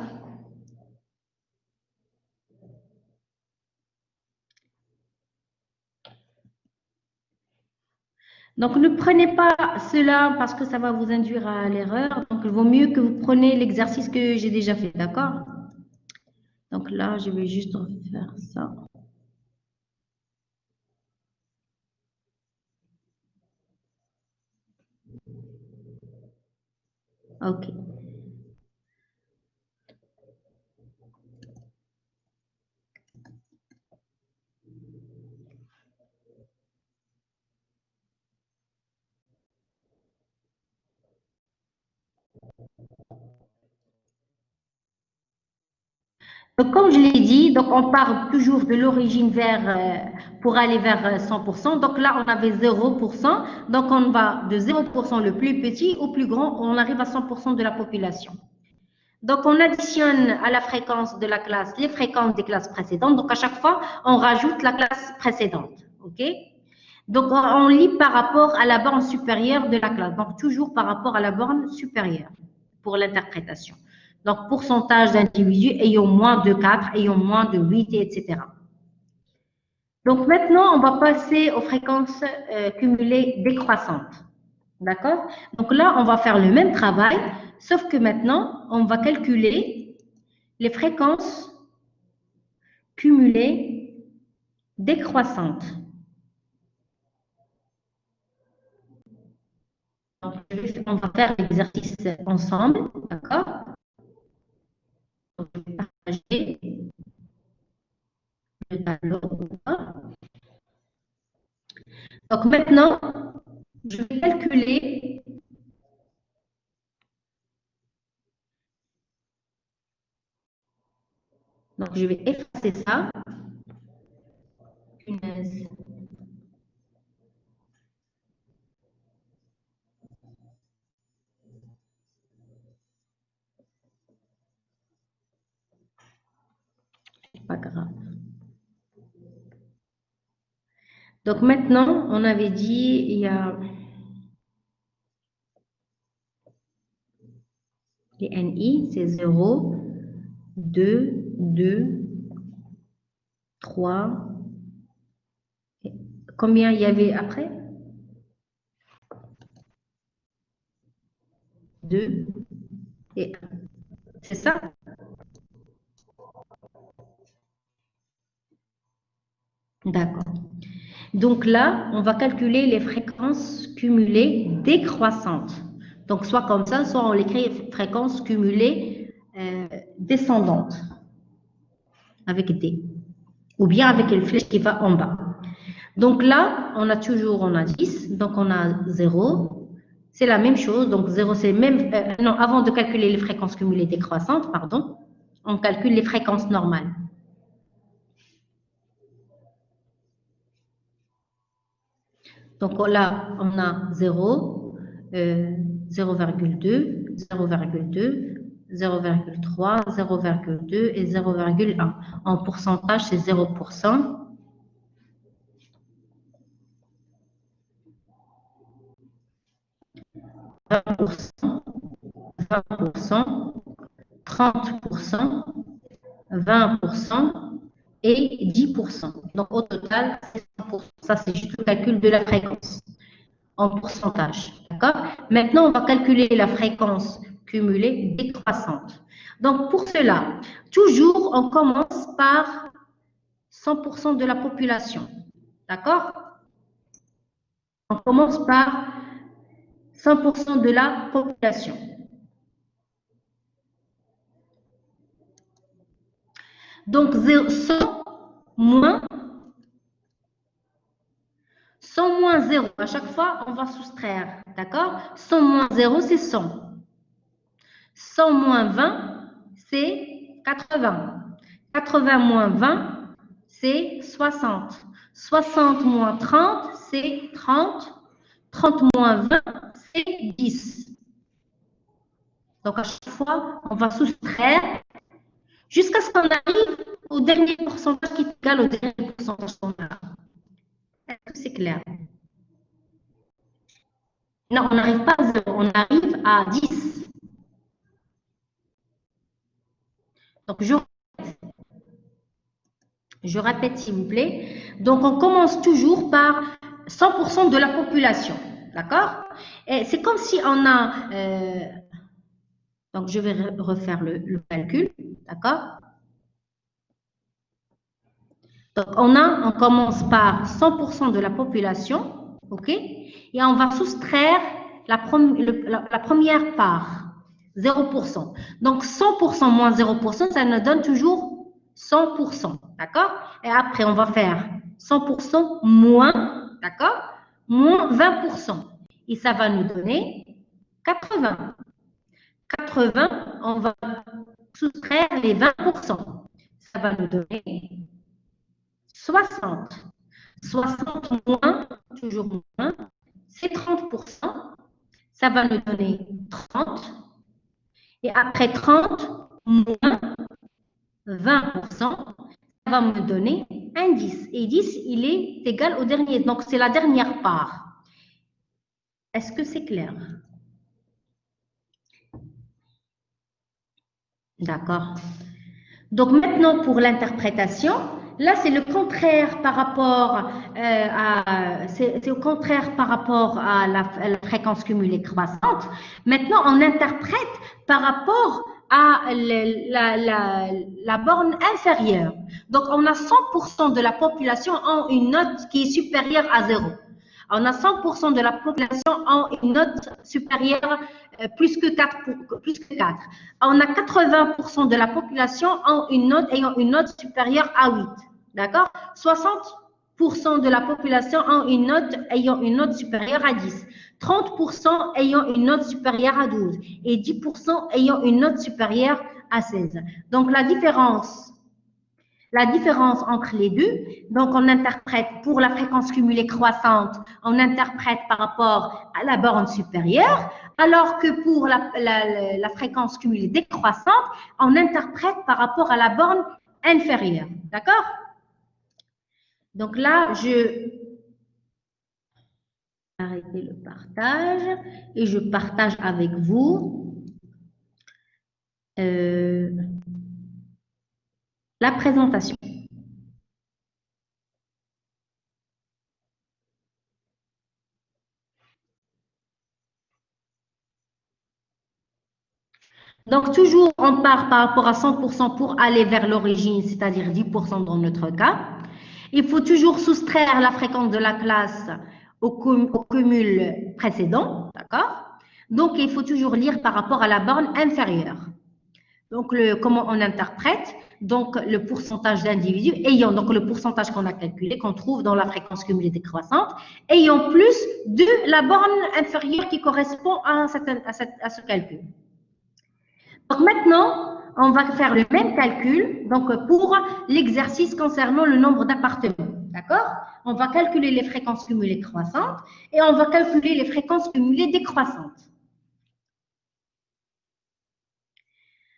donc, ne prenez pas cela parce que ça va vous induire à l'erreur. Donc, il vaut mieux que vous preniez l'exercice que j'ai déjà fait, d'accord? Donc là, je vais juste refaire ça. OK. Donc, comme je l'ai dit, donc on part toujours de l'origine pour aller vers 100%. Donc là, on avait 0%. Donc, on va de 0% le plus petit au plus grand, on arrive à 100% de la population. Donc, on additionne à la fréquence de la classe les fréquences des classes précédentes. Donc, à chaque fois, on rajoute la classe précédente. OK? Donc, on lit par rapport à la borne supérieure de la classe. Donc, toujours par rapport à la borne supérieure pour l'interprétation. Donc, pourcentage d'individus ayant moins de 4, ayant moins de 8, etc. Donc, maintenant, on va passer aux fréquences cumulées décroissantes. D'accord? Donc là, on va faire le même travail, sauf que maintenant, on va calculer les fréquences cumulées décroissantes. Donc, on va faire l'exercice ensemble, d'accord? Donc, je vais partager le tableau. Donc maintenant, je vais calculer donc je vais effacer ça. Punaise. Pas grave. Donc maintenant, on avait dit, il y a les NI, c'est 0, 2, 2, 3. Combien il y avait après? 2 et 1. C'est ça? D'accord. Donc là, on va calculer les fréquences cumulées décroissantes. Donc, soit comme ça, soit on l'écrit fréquences cumulées descendantes avec D. Ou bien avec une flèche qui va en bas. Donc là, on a 10. Donc, on a 0. C'est la même chose. Donc, 0, c'est même... non, avant de calculer les fréquences cumulées décroissantes, pardon, on calcule les fréquences normales. Donc là, on a 0, 0,2, 0,2, 0,3, 0,2 et 0,1. En pourcentage, c'est 0%. 20%, 20%, 30%, 20% et 10%. Donc au total, c'est 100%. Ça, c'est juste le calcul de la fréquence en pourcentage. D'accord? Maintenant, on va calculer la fréquence cumulée décroissante. Donc, pour cela, toujours, on commence par 100% de la population. D'accord? On commence par 100% de la population. Donc, 100 moins 0. À chaque fois, on va soustraire. D'accord? 100 moins 0, c'est 100. 100 moins 20, c'est 80. 80 moins 20, c'est 60. 60 moins 30, c'est 30. 30 moins 20, c'est 10. Donc, à chaque fois, on va soustraire jusqu'à ce qu'on arrive au dernier pourcentage qui est égal au dernier pourcentage qu'on a. Est-ce que c'est clair? Non, on n'arrive pas à 0, on arrive à 10. Donc, je répète, s'il vous plaît. Donc, on commence toujours par 100% de la population. D'accord? Et c'est comme si on a... donc, je vais refaire le calcul. D'accord? Donc, on commence par 100% de la population. OK? Et on va soustraire la première part, 0%. Donc, 100% moins 0%, ça nous donne toujours 100%. D'accord? Et après, on va faire 100% moins, d'accord? Moins 20%. Et ça va nous donner 80. 80, on va soustraire les 20%. Ça va nous donner 60. 60 moins, toujours moins, c'est 30%. Ça va nous donner 30. Et après 30, moins 20%, ça va me donner un 10. Et 10, il est égal au dernier. Donc, c'est la dernière part. Est-ce que c'est clair? D'accord. Donc, maintenant, pour l'interprétation, Là, c'est le contraire par rapport c'est au contraire par rapport à la fréquence cumulée croissante. Maintenant, on interprète par rapport à la borne inférieure. Donc, on a 100% de la population en une note qui est supérieure à 0. On a 100% de la population en une note supérieure plus que 4. On a 80% de la population en ayant une note supérieure à 8. D'accord? 60% de la population ayant une note supérieure à 10. 30% ayant une note supérieure à 12. Et 10% ayant une note supérieure à 16. Donc, la différence entre les deux, donc on interprète pour la fréquence cumulée croissante, on interprète par rapport à la borne supérieure, alors que pour la fréquence cumulée décroissante, on interprète par rapport à la borne inférieure. D'accord? Donc là, je arrêter le partage et je partage avec vous la présentation. Donc, toujours, on part par rapport à 100% pour aller vers l'origine, c'est-à-dire 10% dans notre cas. Il faut toujours soustraire la fréquence de la classe au cumul précédent, d'accord? Donc, il faut toujours lire par rapport à la borne inférieure. Donc, comment on interprète? Donc, le pourcentage d'individus ayant, donc le pourcentage qu'on a calculé, qu'on trouve dans la fréquence cumulée décroissante, ayant plus de la borne inférieure qui correspond à ce calcul. Donc maintenant, on va faire le même calcul donc pour l'exercice concernant le nombre d'appartements. D'accord? On va calculer les fréquences cumulées croissantes et on va calculer les fréquences cumulées décroissantes.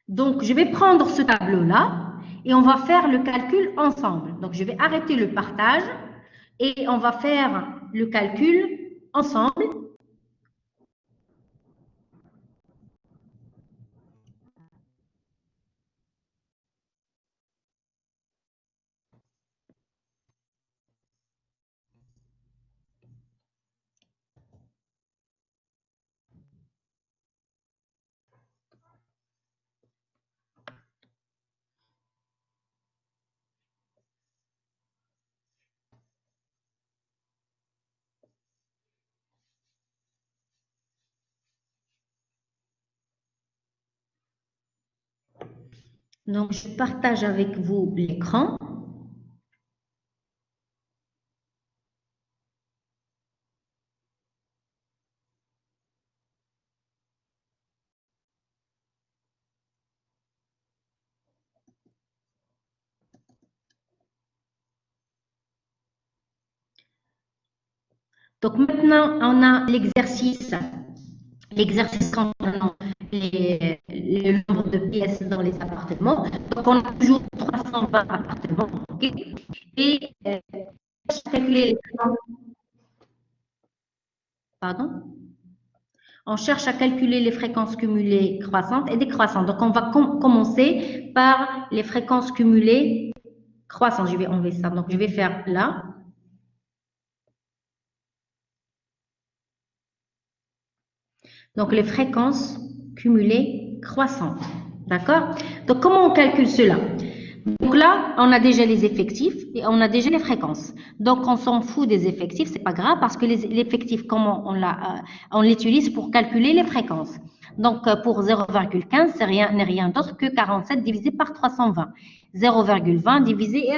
Donc, je vais prendre ce tableau-là et on va faire le calcul ensemble. Donc, je vais arrêter le partage et on va faire le calcul ensemble. Donc, je partage avec vous l'écran. Donc maintenant, on a l'exercice concernant le nombre de pièces dans les appartements. Donc on a toujours 320 appartements. Okay? Et pardon? On cherche à calculer les fréquences cumulées croissantes et décroissantes. Donc on va commencer par les fréquences cumulées croissantes. Je vais enlever ça. Donc je vais faire là. Donc, les fréquences cumulées croissantes. D'accord? Donc, comment on calcule cela? Donc là, on a déjà les effectifs et on a déjà les fréquences. Donc, on s'en fout des effectifs, c'est pas grave parce que l'effectif, comment on l'utilise pour calculer les fréquences. Donc, pour 0,15, n'est rien d'autre que 47 divisé par 320. 0,20 divisé,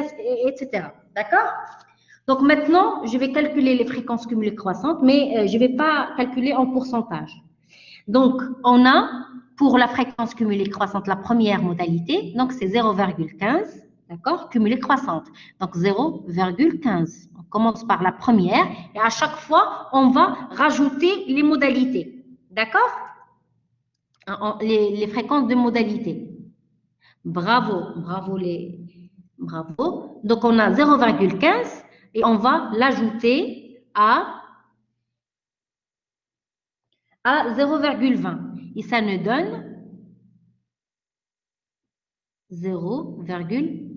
etc. D'accord? Donc, maintenant, je vais calculer les fréquences cumulées croissantes, mais je ne vais pas calculer en pourcentage. Donc, on a pour la fréquence cumulée croissante, la première modalité, donc c'est 0,15, d'accord, cumulée croissante. Donc, 0,15. On commence par la première et à chaque fois, on va rajouter les modalités, d'accord? Les fréquences de modalité. Bravo, bravo. Donc, on a 0,15 et on va l'ajouter à 0,20. Et ça nous donne 0,30.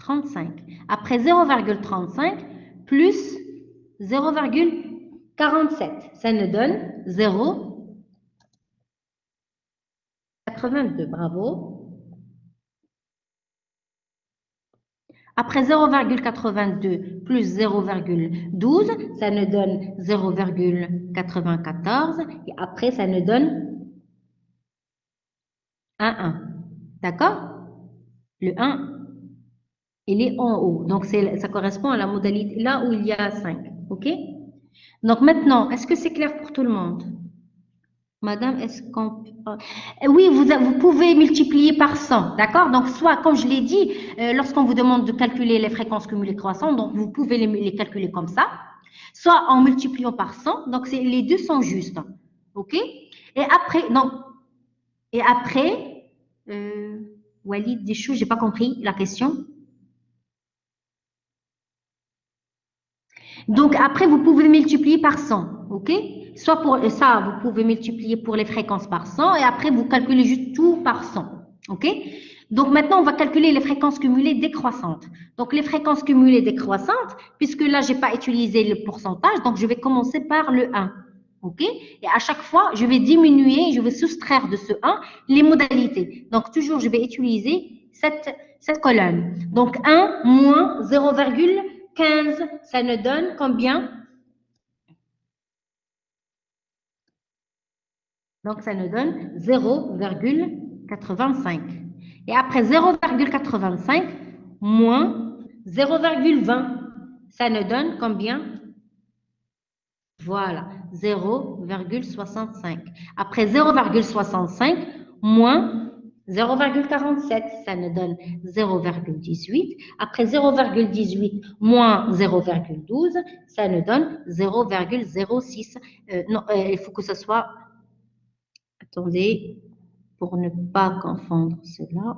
35. Après 0,35 plus 0,47. Ça nous donne 0,82. Bravo. Après 0,82 plus 0,12, ça nous donne 0,94. Et après, ça nous donne 1. D'accord? Le 1, il est en haut. Donc, ça correspond à la modalité là où il y a 5. OK? Donc, maintenant, est-ce que c'est clair pour tout le monde? Madame, est-ce qu'on... Oui, vous pouvez multiplier par 100, d'accord? Donc, soit, comme je l'ai dit, lorsqu'on vous demande de calculer les fréquences cumulées croissantes, donc vous pouvez les calculer comme ça, soit en multipliant par 100, donc les deux sont justes, ok? Et après, Walid Deschou, j'ai pas compris la question. Donc, après, vous pouvez multiplier par 100, ok? Soit pour ça, vous pouvez multiplier pour les fréquences par 100 et après, vous calculez juste tout par 100, ok? Donc, maintenant, on va calculer les fréquences cumulées décroissantes. Donc, les fréquences cumulées décroissantes, puisque là, je n'ai pas utilisé le pourcentage, donc je vais commencer par le 1, ok? Et à chaque fois, je vais diminuer, je vais soustraire de ce 1 les modalités. Donc, toujours, je vais utiliser cette colonne. Donc, 1 moins 0,15, ça nous donne combien? Donc, ça nous donne 0,85. Et après 0,85 moins 0,20, ça nous donne combien? Voilà, 0,65. Après 0,65 moins 0,47, ça nous donne 0,18. Après 0,18 moins 0,12, ça nous donne 0,06. Non, il faut que ce soit... Attendez, pour ne pas confondre cela.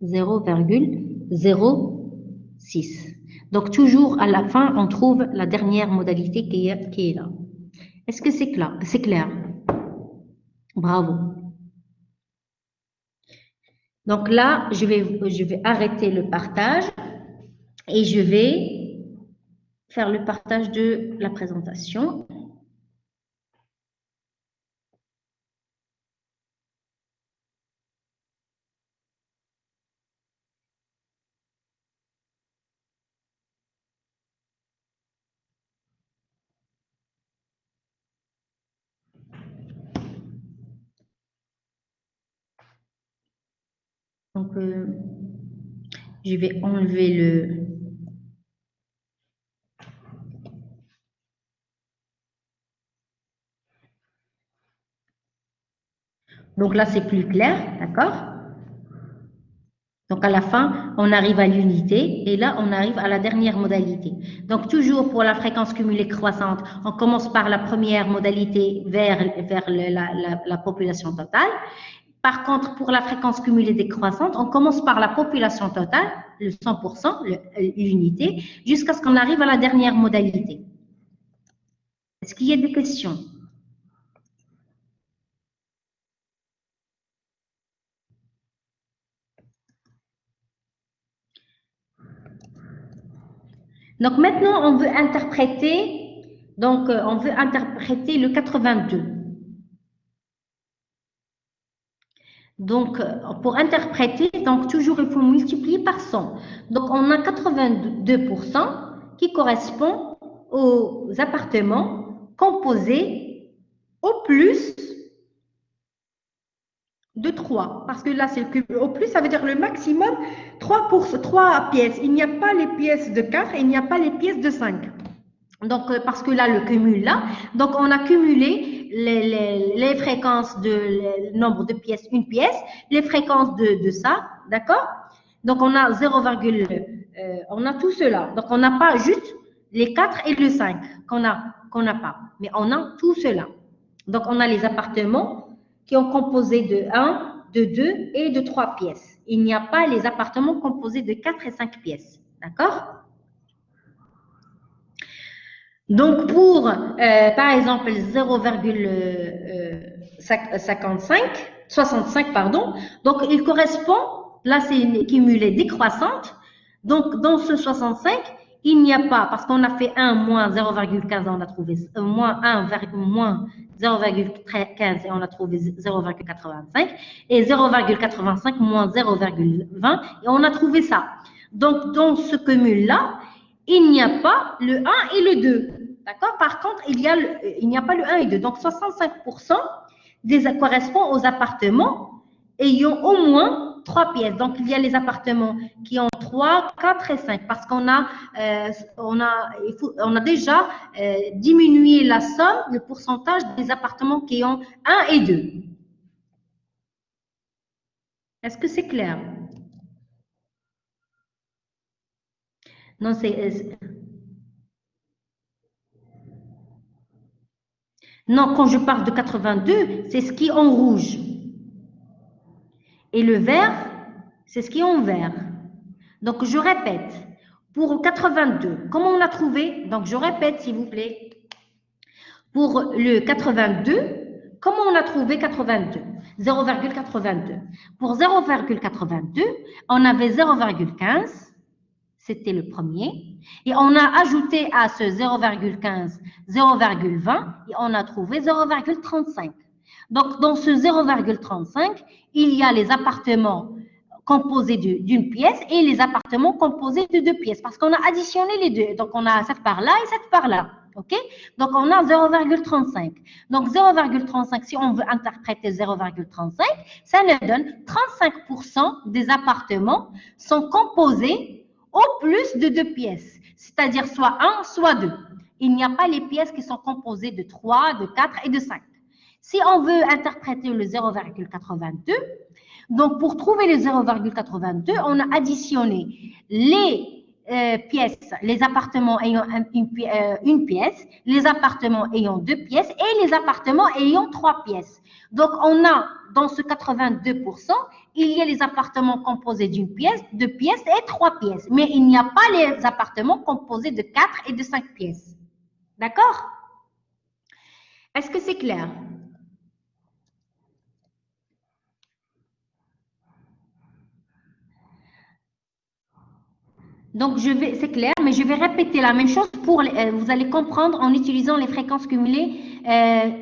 0,06. Donc, toujours à la fin, on trouve la dernière modalité qui est là. Est-ce que c'est clair? C'est clair. Bravo. Donc là, je vais arrêter le partage et je vais faire le partage de la présentation. Donc, je vais enlever le... Donc là, c'est plus clair, d'accord? Donc, à la fin, on arrive à l'unité et là, on arrive à la dernière modalité. Donc, toujours pour la fréquence cumulée croissante, on commence par la première modalité vers la population totale. Par contre, pour la fréquence cumulée décroissante, on commence par la population totale, le 100%, l'unité, jusqu'à ce qu'on arrive à la dernière modalité. Est-ce qu'il y a des questions? Donc maintenant, on veut interpréter le 82. Donc, pour interpréter, donc toujours il faut multiplier par 100. Donc, on a 82% qui correspond aux appartements composés au plus de 3. Parce que là, c'est le cumul. Au plus, ça veut dire le maximum, 3 pièces. Il n'y a pas les pièces de 4, il n'y a pas les pièces de 5. Donc, parce que là, le cumul là, donc on a cumulé les fréquences le nombre de pièces, une pièce, les fréquences de ça, d'accord? Donc, on a 0, on a tout cela. Donc, on n'a pas juste les 4 et le 5 qu'on n'a pas, mais on a tout cela. Donc, on a les appartements qui ont composé de 1, de 2 et de 3 pièces. Il n'y a pas les appartements composés de 4 et 5 pièces, d'accord? Donc, pour, par exemple, 0,55, 65, pardon. Donc, il correspond, là, c'est une cumulée décroissante. Donc, dans ce 65, il n'y a pas, parce qu'on a fait 1 moins 0,15, on a trouvé moins 1, moins 0,15 et on a trouvé 0,85, et 0,85 moins 0,20 et on a trouvé ça. Donc, dans ce cumul-là, il n'y a pas le 1 et le 2. D'accord? Par contre, il n'y a pas le 1 et 2. Donc, 65% correspond aux appartements ayant au moins 3 pièces. Donc, il y a les appartements qui ont 3, 4 et 5 parce qu'on a, on a déjà diminué la somme, le pourcentage des appartements qui ont 1 et 2. Est-ce que c'est clair? Non, non, quand je parle de 82, c'est ce qui est en rouge. Et le vert, c'est ce qui est en vert. Donc, je répète. Pour 82, comment on a trouvé? Donc, je répète, s'il vous plaît. Pour le 82, comment on a trouvé 82? 0,82. Pour 0,82, on avait 0,15. C'était le premier. Et on a ajouté à ce 0,15, 0,20 et on a trouvé 0,35. Donc, dans ce 0,35, il y a les appartements composés d'une pièce et les appartements composés de 2 pièces parce qu'on a additionné les deux. Donc, on a cette part-là et cette part-là. OK? Donc, on a 0,35. Donc, 0,35, si on veut interpréter 0,35, ça nous donne 35% des appartements sont composés au plus de 2 pièces, c'est-à-dire soit 1, soit 2. Il n'y a pas les pièces qui sont composées de 3, de 4 et de 5. Si on veut interpréter le 0,82, donc pour trouver le 0,82, on a additionné les pièces, les appartements ayant une pièce, les appartements ayant 2 pièces et les appartements ayant 3 pièces. Donc, on a dans ce 82%, il y a les appartements composés d'une pièce, 2 pièces et 3 pièces. Mais il n'y a pas les appartements composés de 4 et de 5 pièces. D'accord? Est-ce que c'est clair? Donc, c'est clair, mais je vais répéter la même chose pour, vous allez comprendre en utilisant les fréquences cumulées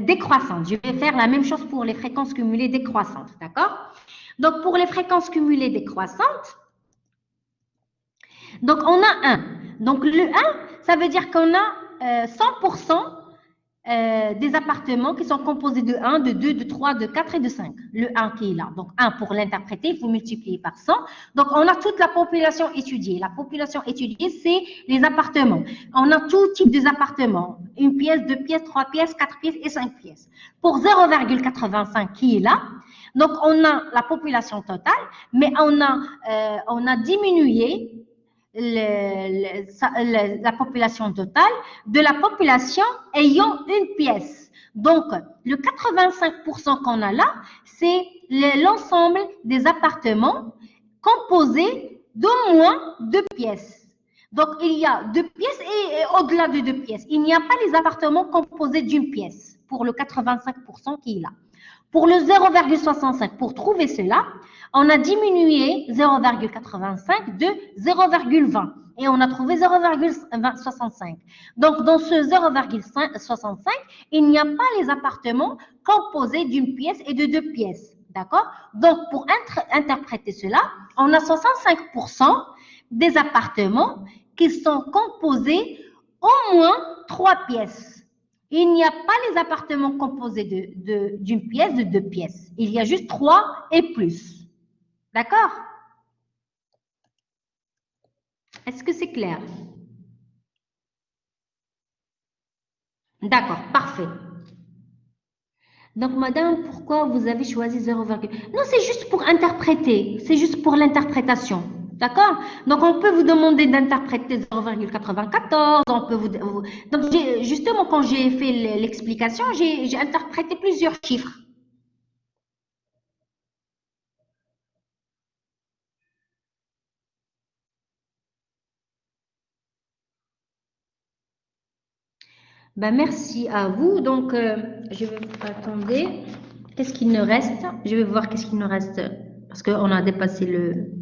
décroissantes. Je vais faire la même chose pour les fréquences cumulées décroissantes, d'accord? Donc, pour les fréquences cumulées décroissantes, donc on a 1. Donc, le 1, ça veut dire qu'on a 100% des appartements qui sont composés de 1, de 2, de 3, de 4 et de 5. Le 1 qui est là. Donc, 1 pour l'interpréter, il faut multiplier par 100. Donc, on a toute la population étudiée. La population étudiée, c'est les appartements. On a tout type d'appartements. Une pièce, 2 pièces, 3 pièces, 4 pièces et 5 pièces. Pour 0,85 qui est là, donc on a la population totale, mais on a diminué la population totale de la population ayant une pièce. Donc, le 85% qu'on a là, c'est l'ensemble des appartements composés d'au moins 2 pièces. Donc, il y a 2 pièces et au-delà de 2 pièces. Il n'y a pas les appartements composés d'une pièce pour le 85% qui est là. Pour le 0,65, pour trouver cela, on a diminué 0,85 de 0,20 et on a trouvé 0,65. Donc, dans ce 0,65, il n'y a pas les appartements composés d'une pièce et de 2 pièces. D'accord? Donc, pour interpréter cela, on a 65% des appartements qui sont composés au moins 3 pièces. Il n'y a pas les appartements composés d'une pièce, de 2 pièces. Il y a juste 3 et plus. D'accord? Est-ce que c'est clair? D'accord, parfait. Donc, madame, pourquoi vous avez choisi 0, non, c'est juste pour interpréter. C'est juste pour l'interprétation. D'accord? Donc, on peut vous demander d'interpréter 0,94. On peut donc, justement, quand j'ai fait l'explication, j'ai interprété plusieurs chiffres. Ben, merci à vous. Donc, je vais attendre. Qu'est-ce qu'il nous reste? Je vais voir qu'est-ce qu'il nous reste parce qu'on a dépassé le...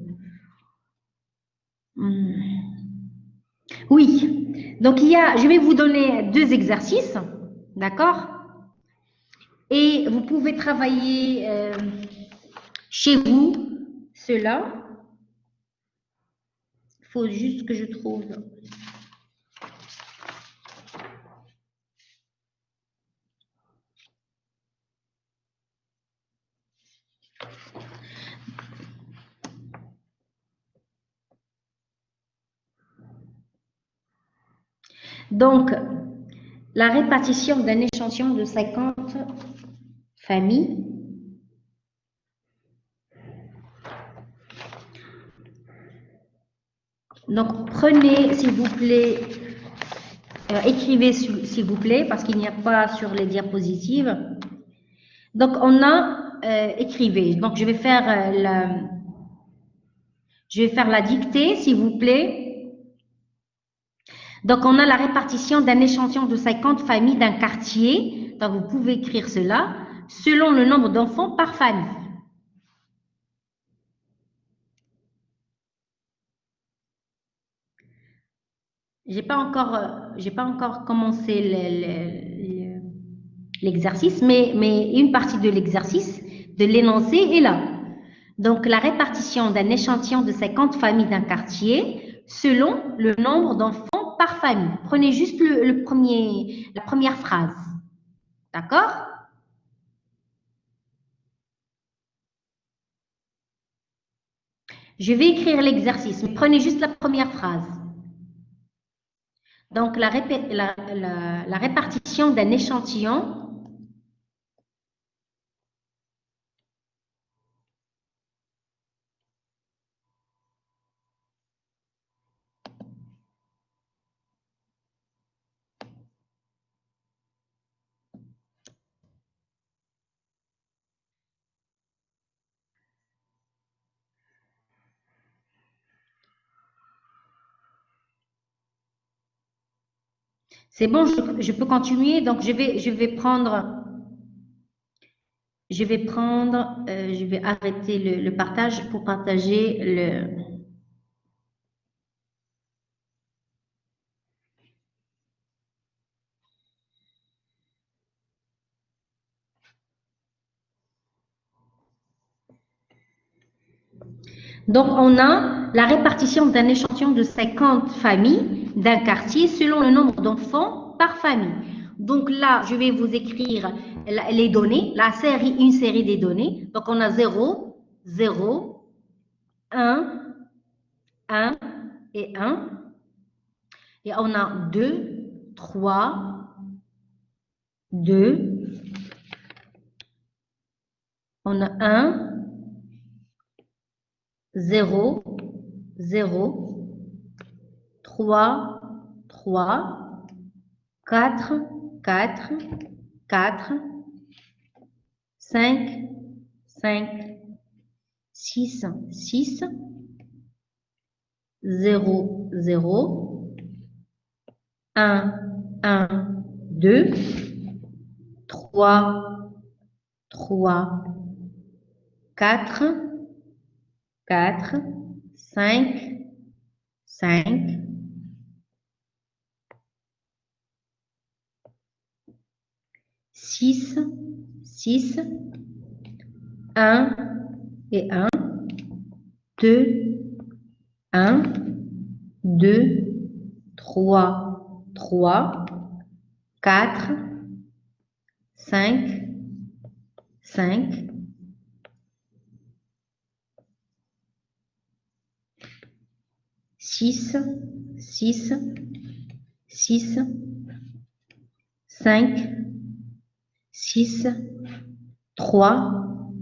Oui. Donc, je vais vous donner 2 exercices. D'accord? Et vous pouvez travailler chez vous cela. Il faut juste que je trouve... Donc, la répartition d'un échantillon de 50 familles. Donc, prenez, s'il vous plaît, écrivez, s'il vous plaît, parce qu'il n'y a pas sur les diapositives. Donc, on a, écrivez. Donc, je vais faire la dictée, s'il vous plaît. Donc, on a la répartition d'un échantillon de 50 familles d'un quartier. Donc, vous pouvez écrire cela selon le nombre d'enfants par famille. J'ai pas encore commencé l'exercice, mais une partie de l'exercice, de l'énoncé est là. Donc, la répartition d'un échantillon de 50 familles d'un quartier selon le nombre d'enfants par famille. Prenez juste la première phrase. D'accord? Je vais écrire l'exercice, mais prenez juste la première phrase. Donc, la répartition d'un échantillon c'est bon, je peux continuer. Donc, je vais arrêter le partage pour partager le... Donc, on a la répartition d'un échantillon de 50 familles d'un quartier selon le nombre d'enfants par famille. Donc là, je vais vous écrire les données, une série des données. Donc, on a 0, 0, 1, 1 et 1. Et on a 2, 3, 2. On a 1, 0, 0, 3, 3, 4, 4, 4, 5, 5, 6, 6, 0, 0, 1, 1, 2, 3, 3, 4, 4, 5, 5, 6, 6, 1 et 1, 2, 1, 2, 3, 3, 4, 5, 5, 6, 6, 6, 5, 6, 3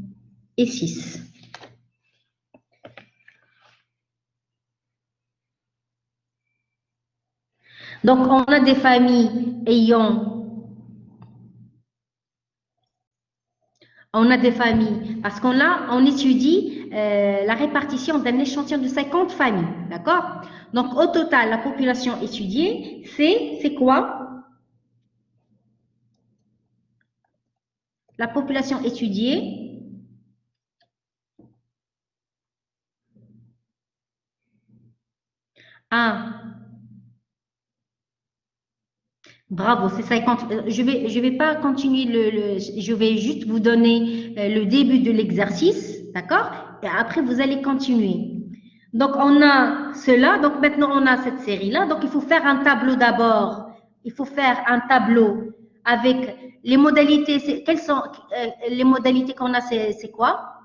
et 6. Donc, on a des familles parce on étudie la répartition d'un échantillon de 50 familles, d'accord? Donc, au total, la population étudiée, c'est quoi? La population étudiée. Ah, bravo, c'est 50. Je vais pas continuer je vais juste vous donner le début de l'exercice, d'accord? Et après, vous allez continuer. Donc, on a cela. Donc, maintenant, on a cette série-là. Donc, il faut faire un tableau d'abord. Il faut faire un tableau avec les modalités. Quelles sont les modalités qu'on a? C'est quoi?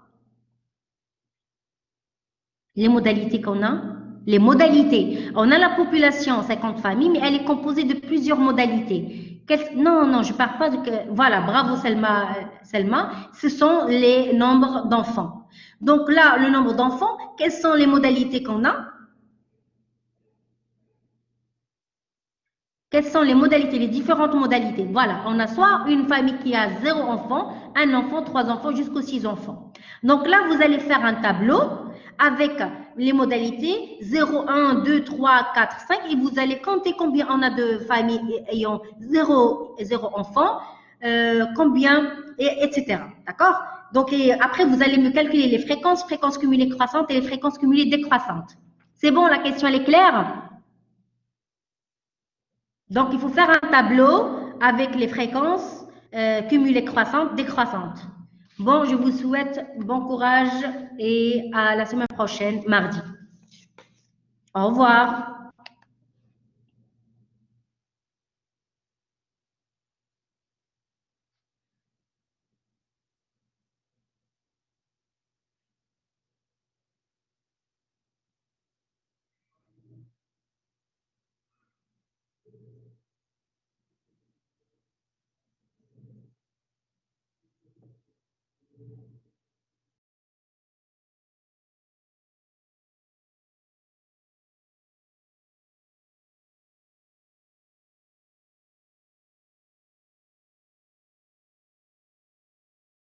Les modalités qu'on a? Les modalités. On a la population, 50 familles, mais elle est composée de plusieurs modalités. Non, non, je ne parle pas de... Voilà, bravo Selma, Selma. Ce sont les nombres d'enfants. Donc là, le nombre d'enfants, quelles sont les modalités qu'on a? Quelles sont les modalités, les différentes modalités? Voilà, on a soit une famille qui a 0 enfant, 1 enfant, 3 enfants, jusqu'aux 6 enfants. Donc là, vous allez faire un tableau avec les modalités 0, 1, 2, 3, 4, 5 et vous allez compter combien on a de familles ayant 0 enfant, combien, etc. D'accord? Donc après, vous allez me calculer les fréquences cumulées croissantes et les fréquences cumulées décroissantes. C'est bon, la question elle est claire? Donc, il faut faire un tableau avec les fréquences cumulées croissantes, décroissantes. Bon, je vous souhaite bon courage et à la semaine prochaine, mardi. Au revoir.